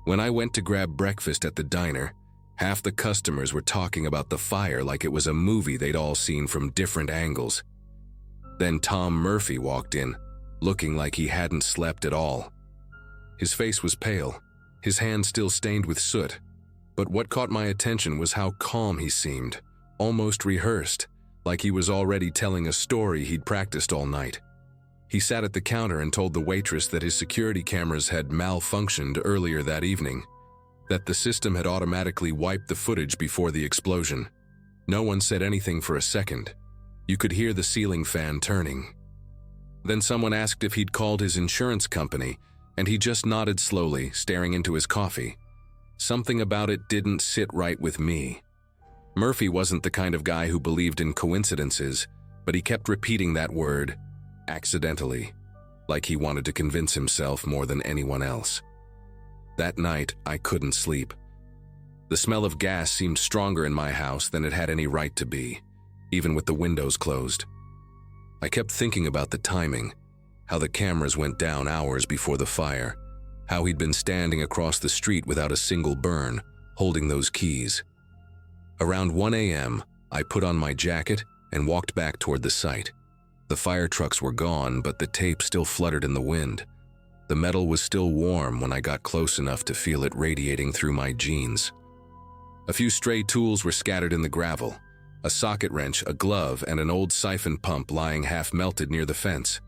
When I went to grab breakfast at the diner, half the customers were talking about the fire like it was a movie they'd all seen from different angles. Then Tom Murphy walked in, looking like he hadn't slept at all. His face was pale, his hands still stained with soot, but what caught my attention was how calm he seemed, almost rehearsed, like he was already telling a story he'd practiced all night. He sat at the counter and told the waitress that his security cameras had malfunctioned earlier that evening, that the system had automatically wiped the footage before the explosion. No one said anything for a second. You could hear the ceiling fan turning. Then someone asked if he'd called his insurance company, and he just nodded slowly, staring into his coffee. Something about it didn't sit right with me. Murphy wasn't the kind of guy who believed in coincidences, but he kept repeating that word, accidentally, like he wanted to convince himself more than anyone else. That night, I couldn't sleep. The smell of gas seemed stronger in my house than it had any right to be, even with the windows closed. I kept thinking about the timing, how the cameras went down hours before the fire, how he'd been standing across the street without a single burn, holding those keys. Around 1 a.m., I put on my jacket and walked back toward the site. The fire trucks were gone, but the tape still fluttered in the wind. The metal was still warm when I got close enough to feel it radiating through my jeans. A few stray tools were scattered in the gravel, a socket wrench, a glove, and an old siphon pump lying half-melted near the fence.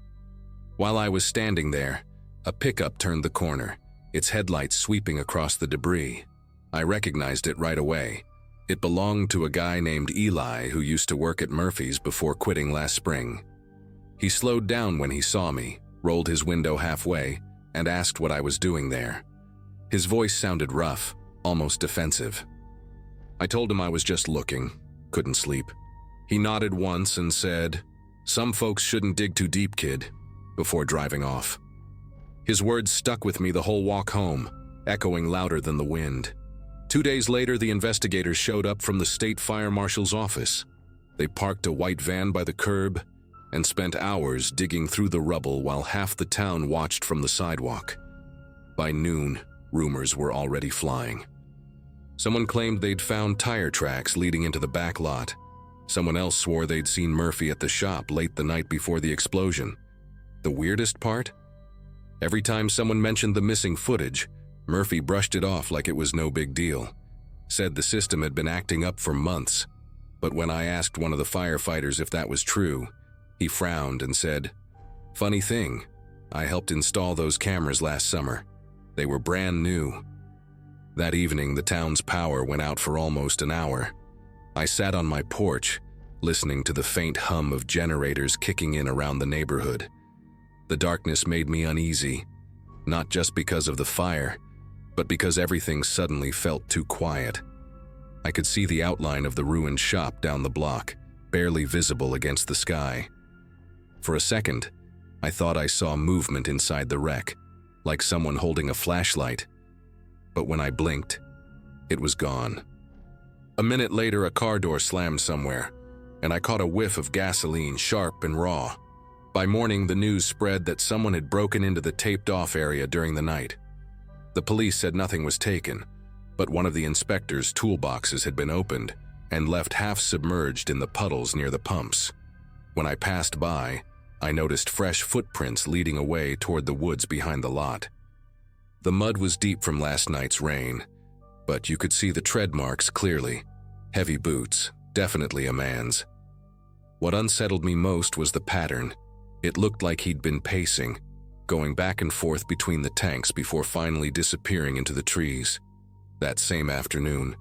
While I was standing there, a pickup turned the corner, its headlights sweeping across the debris. I recognized it right away. It belonged to a guy named Eli who used to work at Murphy's before quitting last spring. He slowed down when he saw me, rolled his window halfway, and asked what I was doing there. His voice sounded rough, almost defensive. I told him I was just looking, couldn't sleep. He nodded once and said, "Some folks shouldn't dig too deep, kid," before driving off. His words stuck with me the whole walk home, echoing louder than the wind. 2 days later, the investigators showed up from the state fire marshal's office. They parked a white van by the curb and spent hours digging through the rubble while half the town watched from the sidewalk. By noon, rumors were already flying. Someone claimed they'd found tire tracks leading into the back lot. Someone else swore they'd seen Murphy at the shop late the night before the explosion. The weirdest part? Every time someone mentioned the missing footage, Murphy brushed it off like it was no big deal. Said the system had been acting up for months. But when I asked one of the firefighters if that was true, he frowned and said, "Funny thing, I helped install those cameras last summer. They were brand new." That evening, the town's power went out for almost an hour. I sat on my porch, listening to the faint hum of generators kicking in around the neighborhood. The darkness made me uneasy, not just because of the fire, but because everything suddenly felt too quiet. I could see the outline of the ruined shop down the block, barely visible against the sky. For a second, I thought I saw movement inside the wreck, like someone holding a flashlight. But when I blinked, it was gone. A minute later, a car door slammed somewhere, and I caught a whiff of gasoline, sharp and raw. By morning, the news spread that someone had broken into the taped-off area during the night. The police said nothing was taken, but one of the inspector's toolboxes had been opened and left half submerged in the puddles near the pumps. When I passed by, I noticed fresh footprints leading away toward the woods behind the lot. The mud was deep from last night's rain, but you could see the tread marks clearly. Heavy boots, definitely a man's. What unsettled me most was the pattern. It looked like he'd been pacing, going back and forth between the tanks before finally disappearing into the trees. That same afternoon,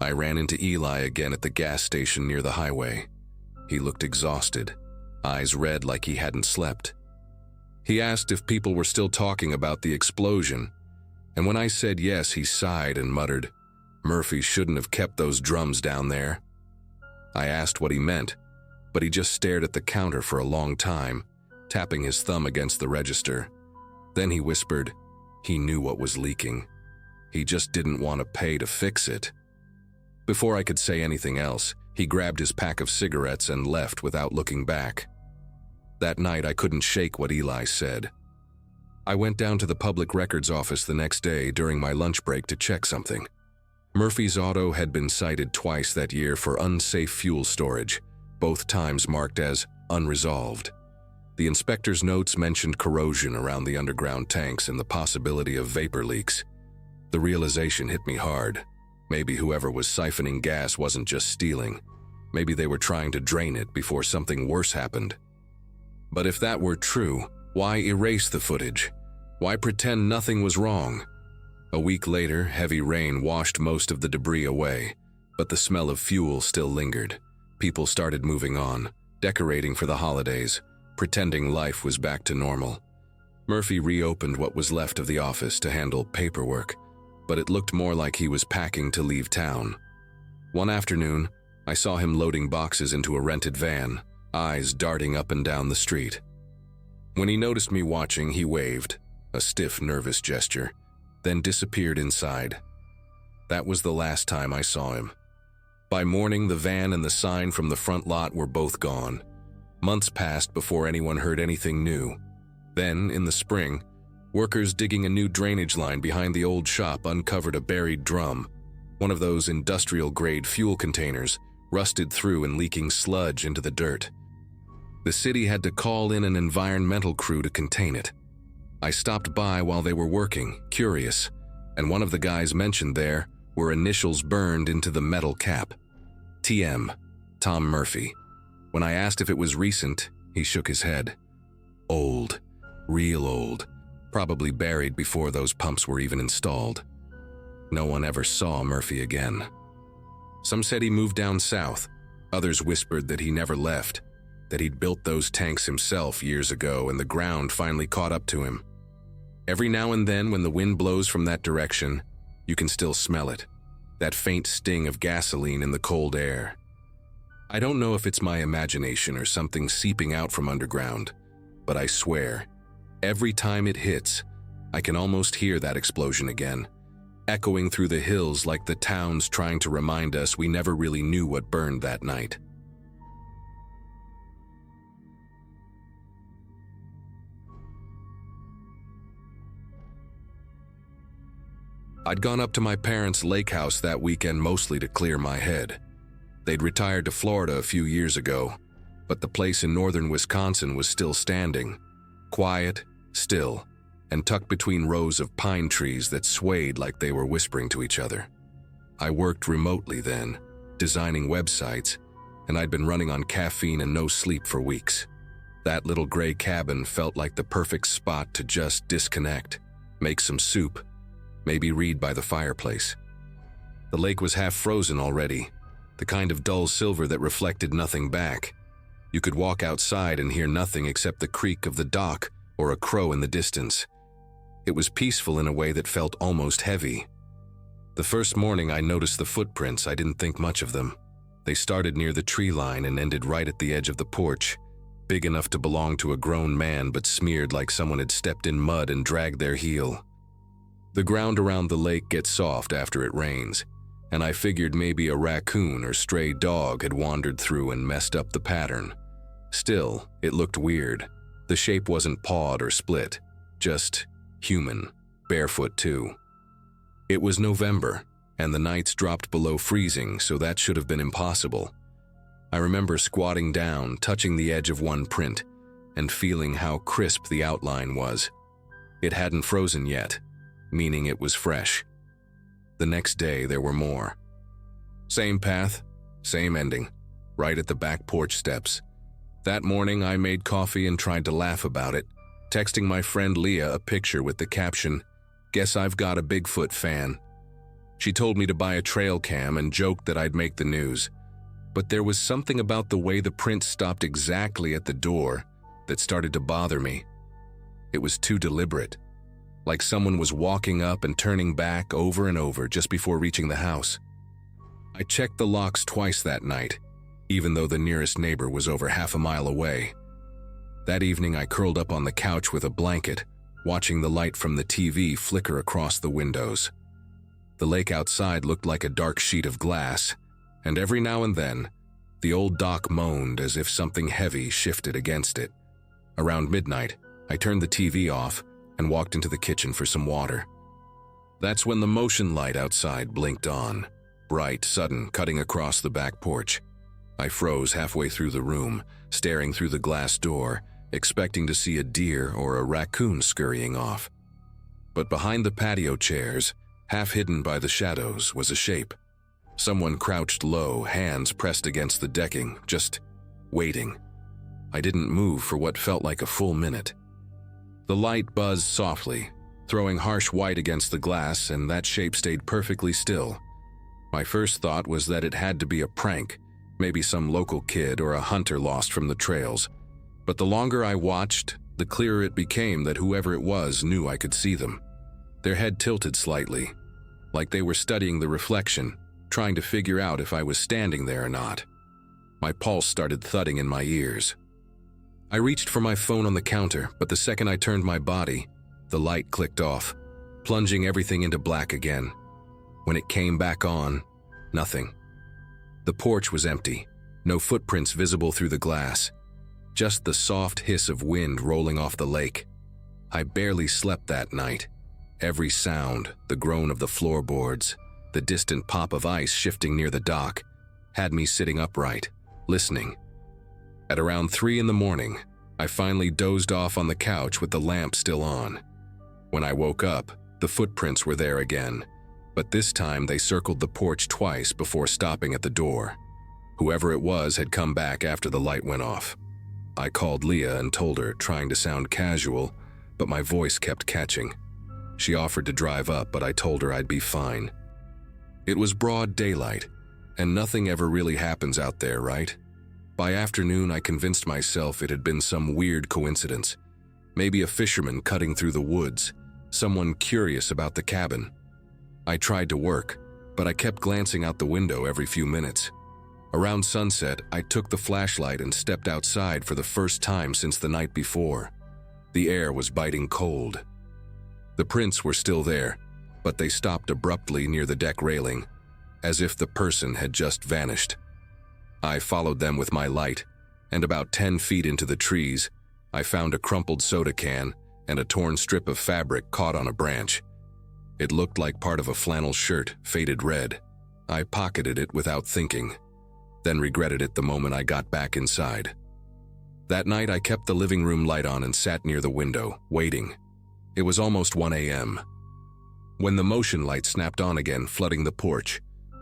I ran into Eli again at the gas station near the highway. He looked exhausted, eyes red like he hadn't slept. He asked if people were still talking about the explosion, and when I said yes, he sighed and muttered, "Murphy shouldn't have kept those drums down there." I asked what he meant, but he just stared at the counter for a long time, tapping his thumb against the register. Then he whispered, he knew what was leaking. He just didn't want to pay to fix it. Before I could say anything else, he grabbed his pack of cigarettes and left without looking back. That night, I couldn't shake what Eli said. I went down to the public records office the next day during my lunch break to check something. Murphy's auto had been cited twice that year for unsafe fuel storage, both times marked as unresolved. The inspector's notes mentioned corrosion around the underground tanks and the possibility of vapor leaks. The realization hit me hard. Maybe whoever was siphoning gas wasn't just stealing. Maybe they were trying to drain it before something worse happened. But if that were true, why erase the footage? Why pretend nothing was wrong? A week later, heavy rain washed most of the debris away, but the smell of fuel still lingered. People started moving on, decorating for the holidays, pretending life was back to normal. Murphy reopened what was left of the office to handle paperwork, but it looked more like he was packing to leave town. One afternoon, I saw him loading boxes into a rented van, eyes darting up and down the street. When he noticed me watching, he waved, a stiff, nervous gesture, then disappeared inside. That was the last time I saw him. By morning, the van and the sign from the front lot were both gone. Months passed before anyone heard anything new. Then, in the spring, workers digging a new drainage line behind the old shop uncovered a buried drum, one of those industrial-grade fuel containers, rusted through and leaking sludge into the dirt. The city had to call in an environmental crew to contain it. I stopped by while they were working, curious, and one of the guys mentioned there were initials burned into the metal cap. TM, Tom Murphy. When I asked if it was recent, he shook his head. Old, real old, probably buried before those pumps were even installed. No one ever saw Murphy again. Some said he moved down south. Others whispered that he never left, that he'd built those tanks himself years ago and the ground finally caught up to him. Every now and then when the wind blows from that direction, you can still smell it, that faint sting of gasoline in the cold air. I don't know if it's my imagination or something seeping out from underground, but I swear, every time it hits, I can almost hear that explosion again, echoing through the hills like the towns trying to remind us we never really knew what burned that night. I'd gone up to my parents' lake house that weekend mostly to clear my head. They'd retired to Florida a few years ago, but the place in northern Wisconsin was still standing, quiet, still, and tucked between rows of pine trees that swayed like they were whispering to each other. I worked remotely then, designing websites, and I'd been running on caffeine and no sleep for weeks. That little gray cabin felt like the perfect spot to just disconnect, make some soup, maybe read by the fireplace. The lake was half frozen already, the kind of dull silver that reflected nothing back. You could walk outside and hear nothing except the creak of the dock or a crow in the distance. It was peaceful in a way that felt almost heavy. The first morning I noticed the footprints, I didn't think much of them. They started near the tree line and ended right at the edge of the porch, big enough to belong to a grown man but smeared like someone had stepped in mud and dragged their heel. The ground around the lake gets soft after it rains, and I figured maybe a raccoon or stray dog had wandered through and messed up the pattern. Still, it looked weird. The shape wasn't pawed or split, just human, barefoot too. It was November, and the nights dropped below freezing, so that should have been impossible. I remember squatting down, touching the edge of one print, and feeling how crisp the outline was. It hadn't frozen yet, meaning it was fresh. The next day there were more. Same path, same ending, right at the back porch steps. That morning I made coffee and tried to laugh about it, texting my friend Leah a picture with the caption, "Guess I've got a Bigfoot fan." She told me to buy a trail cam and joked that I'd make the news. But there was something about the way the print stopped exactly at the door that started to bother me. It was too deliberate, like someone was walking up and turning back over and over just before reaching the house. I checked the locks twice that night, even though the nearest neighbor was over half a mile away. That evening I curled up on the couch with a blanket, watching the light from the TV flicker across the windows. The lake outside looked like a dark sheet of glass, and every now and then, the old dock moaned as if something heavy shifted against it. Around midnight, I turned the TV off and walked into the kitchen for some water. That's when the motion light outside blinked on, bright, sudden, cutting across the back porch. I froze halfway through the room, staring through the glass door, expecting to see a deer or a raccoon scurrying off. But behind the patio chairs, half hidden by the shadows, was a shape. Someone crouched low, hands pressed against the decking, just waiting. I didn't move for what felt like a full minute. The light buzzed softly, throwing harsh white against the glass, and that shape stayed perfectly still. My first thought was that it had to be a prank, maybe some local kid or a hunter lost from the trails. But the longer I watched, the clearer it became that whoever it was knew I could see them. Their head tilted slightly, like they were studying the reflection, trying to figure out if I was standing there or not. My pulse started thudding in my ears. I reached for my phone on the counter, but the second I turned my body, the light clicked off, plunging everything into black again. When it came back on, nothing. The porch was empty, no footprints visible through the glass, just the soft hiss of wind rolling off the lake. I barely slept that night. Every sound, the groan of the floorboards, the distant pop of ice shifting near the dock, had me sitting upright, listening. At around 3 in the morning, I finally dozed off on the couch with the lamp still on. When I woke up, the footprints were there again, but this time they circled the porch twice before stopping at the door. Whoever it was had come back after the light went off. I called Leah and told her, trying to sound casual, but my voice kept catching. She offered to drive up, but I told her I'd be fine. It was broad daylight, and nothing ever really happens out there, right? By afternoon, I convinced myself it had been some weird coincidence. Maybe a fisherman cutting through the woods, someone curious about the cabin. I tried to work, but I kept glancing out the window every few minutes. Around sunset, I took the flashlight and stepped outside for the first time since the night before. The air was biting cold. The prints were still there, but they stopped abruptly near the deck railing, as if the person had just vanished. I followed them with my light, and about 10 feet into the trees, I found a crumpled soda can and a torn strip of fabric caught on a branch. It looked like part of a flannel shirt, faded red. I pocketed it without thinking, then regretted it the moment I got back inside. That night, I kept the living room light on and sat near the window, waiting. It was almost 1 a.m. when the motion light snapped on again, flooding the porch.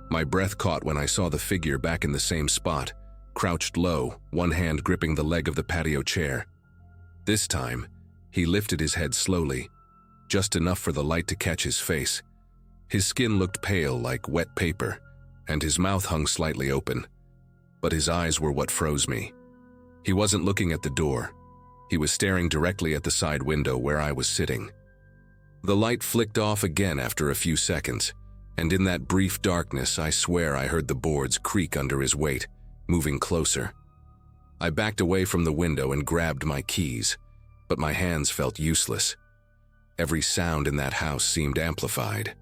My breath caught when I saw the figure back in the same spot, crouched low, one hand gripping the leg of the patio chair. This time, he lifted his head slowly, just enough for the light to catch his face. His skin looked pale like wet paper, and his mouth hung slightly open. But his eyes were what froze me. He wasn't looking at the door. He was staring directly at the side window where I was sitting. The light flicked off again after a few seconds, and in that brief darkness, I swear I heard the boards creak under his weight, moving closer. I backed away from the window and grabbed my keys, but my hands felt useless. Every sound in that house seemed amplified.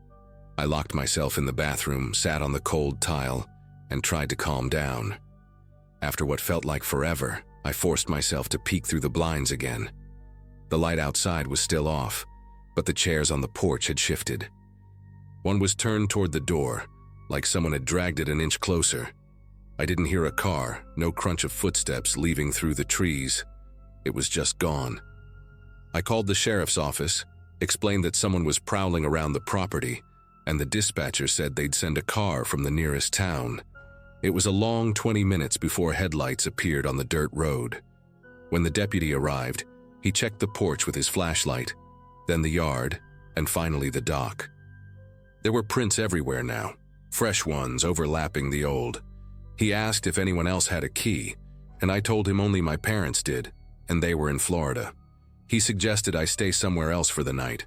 I locked myself in the bathroom, sat on the cold tile, and tried to calm down. After what felt like forever, I forced myself to peek through the blinds again. The light outside was still off, but the chairs on the porch had shifted. One was turned toward the door, like someone had dragged it an inch closer. I didn't hear a car, no crunch of footsteps leaving through the trees. It was just gone. I called the sheriff's office, explained that someone was prowling around the property, and the dispatcher said they'd send a car from the nearest town. It was a long 20 minutes before headlights appeared on the dirt road. When the deputy arrived, he checked the porch with his flashlight, then the yard, and finally the dock. There were prints everywhere now, fresh ones overlapping the old. He asked if anyone else had a key, and I told him only my parents did, and they were in Florida. He suggested I stay somewhere else for the night.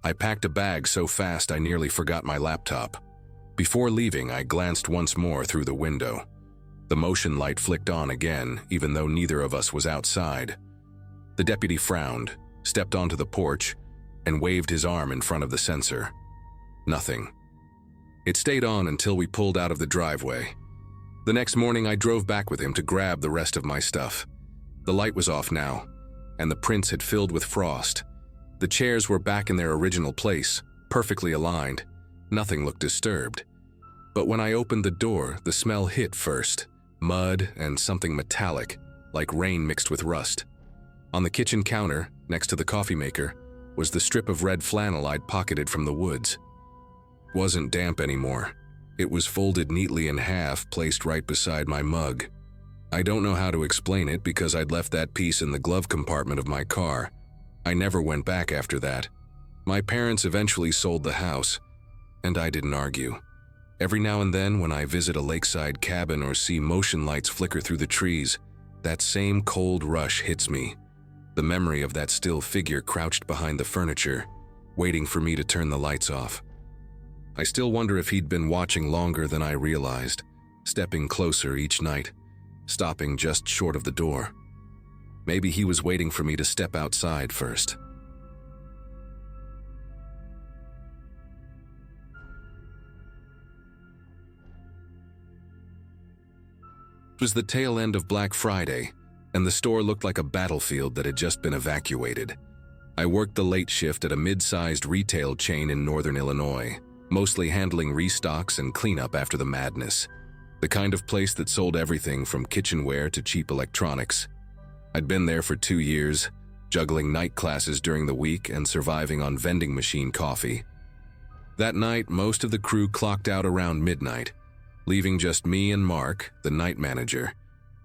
I packed a bag so fast I nearly forgot my laptop. Before leaving, I glanced once more through the window. The motion light flicked on again, even though neither of us was outside. The deputy frowned, stepped onto the porch, and waved his arm in front of the sensor. Nothing. It stayed on until we pulled out of the driveway. The next morning, I drove back with him to grab the rest of my stuff. The light was off now, and the prints had filled with frost. The chairs were back in their original place, perfectly aligned. Nothing looked disturbed. But when I opened the door, the smell hit first. Mud and something metallic, like rain mixed with rust. On the kitchen counter, next to the coffee maker, was the strip of red flannel I'd pocketed from the woods. It wasn't damp anymore. It was folded neatly in half, placed right beside my mug. I don't know how to explain it because I'd left that piece in the glove compartment of my car. I never went back after that. My parents eventually sold the house, and I didn't argue. Every now and then, when I visit a lakeside cabin or see motion lights flicker through the trees, that same cold rush hits me. The memory of that still figure crouched behind the furniture, waiting for me to turn the lights off. I still wonder if he'd been watching longer than I realized, stepping closer each night, stopping just short of the door. Maybe he was waiting for me to step outside first. It was the tail end of Black Friday, and the store looked like a battlefield that had just been evacuated. I worked the late shift at a mid-sized retail chain in northern Illinois, mostly handling restocks and cleanup after the madness. The kind of place that sold everything from kitchenware to cheap electronics. I'd been there for 2 years, juggling night classes during the week and surviving on vending machine coffee. That night, most of the crew clocked out around midnight, leaving just me and Mark, the night manager,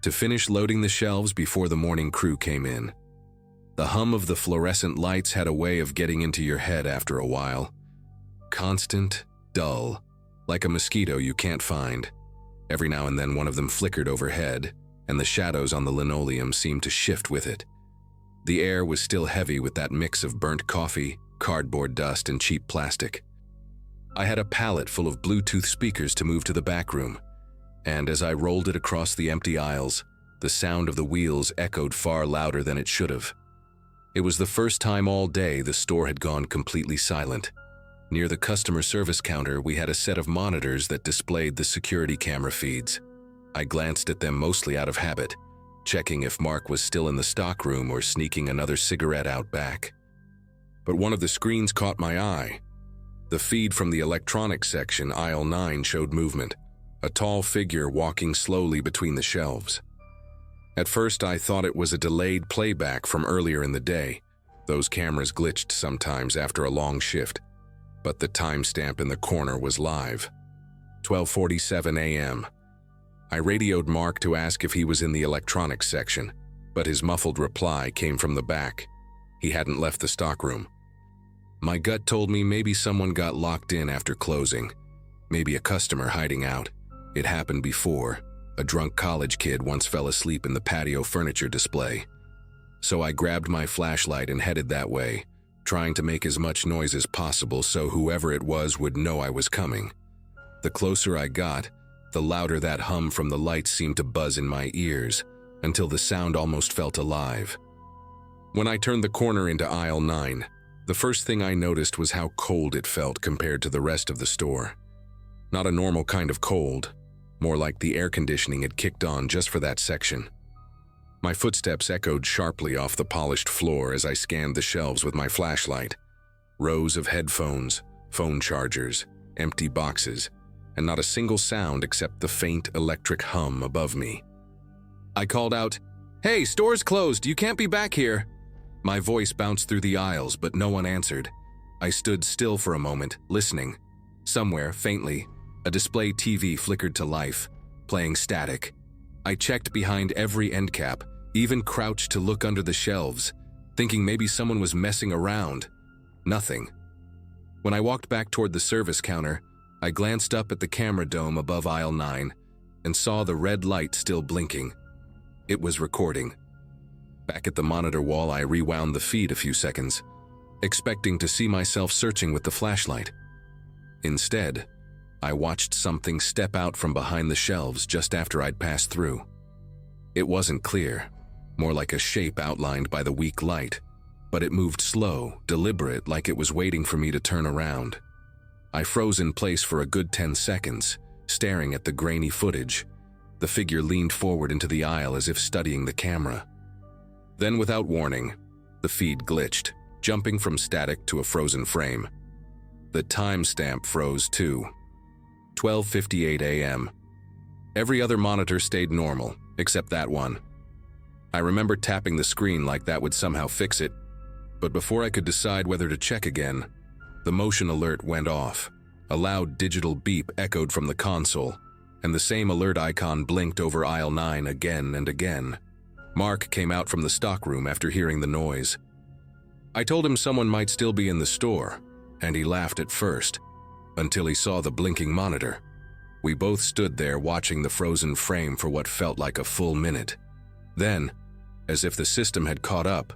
to finish loading the shelves before the morning crew came in. The hum of the fluorescent lights had a way of getting into your head after a while. Constant, dull, like a mosquito you can't find. Every now and then one of them flickered overhead, and the shadows on the linoleum seemed to shift with it. The air was still heavy with that mix of burnt coffee, cardboard dust, and cheap plastic. I had a pallet full of Bluetooth speakers to move to the back room, and as I rolled it across the empty aisles, the sound of the wheels echoed far louder than it should have. It was the first time all day the store had gone completely silent. Near the customer service counter, we had a set of monitors that displayed the security camera feeds. I glanced at them mostly out of habit, checking if Mark was still in the stockroom or sneaking another cigarette out back. But one of the screens caught my eye. The feed from the electronics section, aisle 9, showed movement, a tall figure walking slowly between the shelves. At first, I thought it was a delayed playback from earlier in the day. Those cameras glitched sometimes after a long shift, but the timestamp in the corner was live. 12:47 a.m. I radioed Mark to ask if he was in the electronics section, but his muffled reply came from the back. He hadn't left the stockroom. My gut told me maybe someone got locked in after closing, maybe a customer hiding out. It happened before. A drunk college kid once fell asleep in the patio furniture display. So I grabbed my flashlight and headed that way, trying to make as much noise as possible so whoever it was would know I was coming. The closer I got, the louder that hum from the lights seemed to buzz in my ears, until the sound almost felt alive. When I turned the corner into aisle 9, the first thing I noticed was how cold it felt compared to the rest of the store. Not a normal kind of cold, more like the air conditioning had kicked on just for that section. My footsteps echoed sharply off the polished floor as I scanned the shelves with my flashlight. Rows of headphones, phone chargers, empty boxes, and not a single sound except the faint electric hum above me. I called out, "Hey, store's closed, you can't be back here." My voice bounced through the aisles, but no one answered. I stood still for a moment, listening. Somewhere, faintly, a display TV flickered to life, playing static. I checked behind every end cap, even crouched to look under the shelves, thinking maybe someone was messing around. Nothing. When I walked back toward the service counter, I glanced up at the camera dome above aisle 9 and saw the red light still blinking. It was recording. Back at the monitor wall, I rewound the feed a few seconds, expecting to see myself searching with the flashlight. Instead, I watched something step out from behind the shelves just after I'd passed through. It wasn't clear, more like a shape outlined by the weak light, but it moved slow, deliberate, like it was waiting for me to turn around. I froze in place for a good 10 seconds, staring at the grainy footage. The figure leaned forward into the aisle as if studying the camera. Then, without warning, the feed glitched, jumping from static to a frozen frame. The timestamp froze too. 12:58 a.m. Every other monitor stayed normal, except that one. I remember tapping the screen like that would somehow fix it, but before I could decide whether to check again, the motion alert went off. A loud digital beep echoed from the console, and the same alert icon blinked over aisle 9 again and again. Mark came out from the stockroom after hearing the noise. I told him someone might still be in the store, and he laughed at first, until he saw the blinking monitor. We both stood there watching the frozen frame for what felt like a full minute. Then, as if the system had caught up,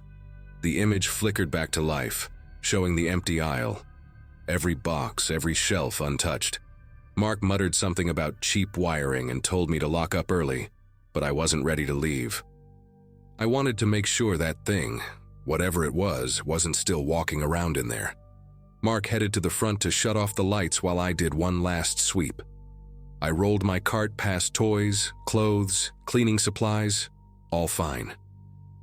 the image flickered back to life, showing the empty aisle. Every box, every shelf untouched. Mark muttered something about cheap wiring and told me to lock up early, but I wasn't ready to leave. I wanted to make sure that thing, whatever it was, wasn't still walking around in there. Mark headed to the front to shut off the lights while I did one last sweep. I rolled my cart past toys, clothes, cleaning supplies, all fine.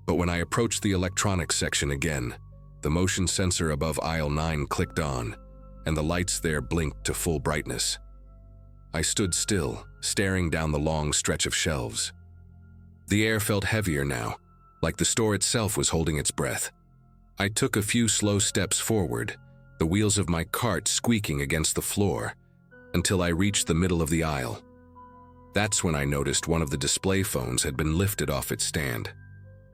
But when I approached the electronics section again, the motion sensor above aisle 9 clicked on, and the lights there blinked to full brightness. I stood still, staring down the long stretch of shelves. The air felt heavier now, like the store itself was holding its breath. I took a few slow steps forward, the wheels of my cart squeaking against the floor, until I reached the middle of the aisle. That's when I noticed one of the display phones had been lifted off its stand.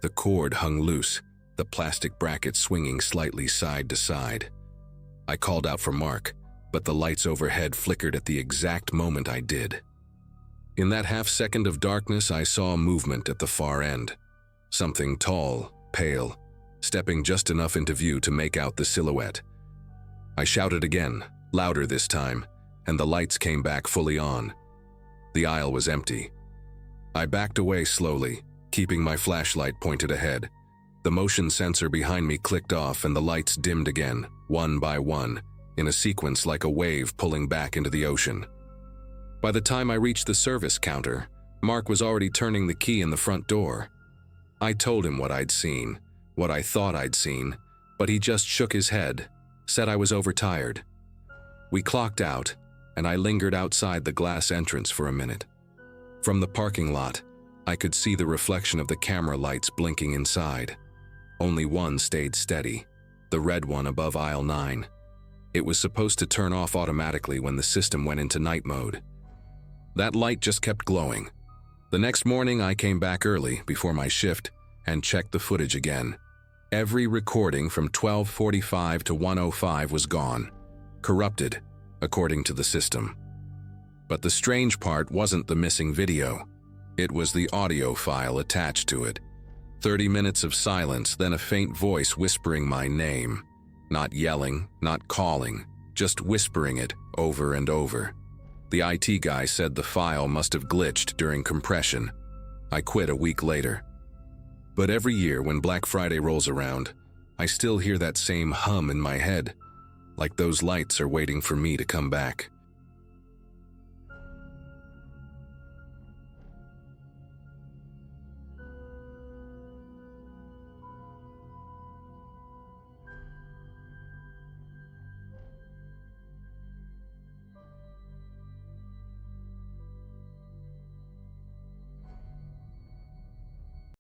The cord hung loose, the plastic bracket swinging slightly side to side. I called out for Mark, but the lights overhead flickered at the exact moment I did. In that half-second of darkness, I saw movement at the far end. Something tall, pale, stepping just enough into view to make out the silhouette. I shouted again, louder this time, and the lights came back fully on. The aisle was empty. I backed away slowly, keeping my flashlight pointed ahead. The motion sensor behind me clicked off and the lights dimmed again, one by one, in a sequence like a wave pulling back into the ocean. By the time I reached the service counter, Mark was already turning the key in the front door. I told him what I'd seen, what I thought I'd seen, but he just shook his head, said I was overtired. We clocked out, and I lingered outside the glass entrance for a minute. From the parking lot, I could see the reflection of the camera lights blinking inside. Only one stayed steady, the red one above aisle 9. It was supposed to turn off automatically when the system went into night mode. That light just kept glowing. The next morning, I came back early, before my shift, and checked the footage again. Every recording from 12:45 to 1:05 was gone, corrupted, according to the system. But the strange part wasn't the missing video. It was the audio file attached to it. 30 minutes of silence, then a faint voice whispering my name. Not yelling, not calling, just whispering it over and over. The IT guy said the file must have glitched during compression. I quit a week later. But every year when Black Friday rolls around, I still hear that same hum in my head, like those lights are waiting for me to come back.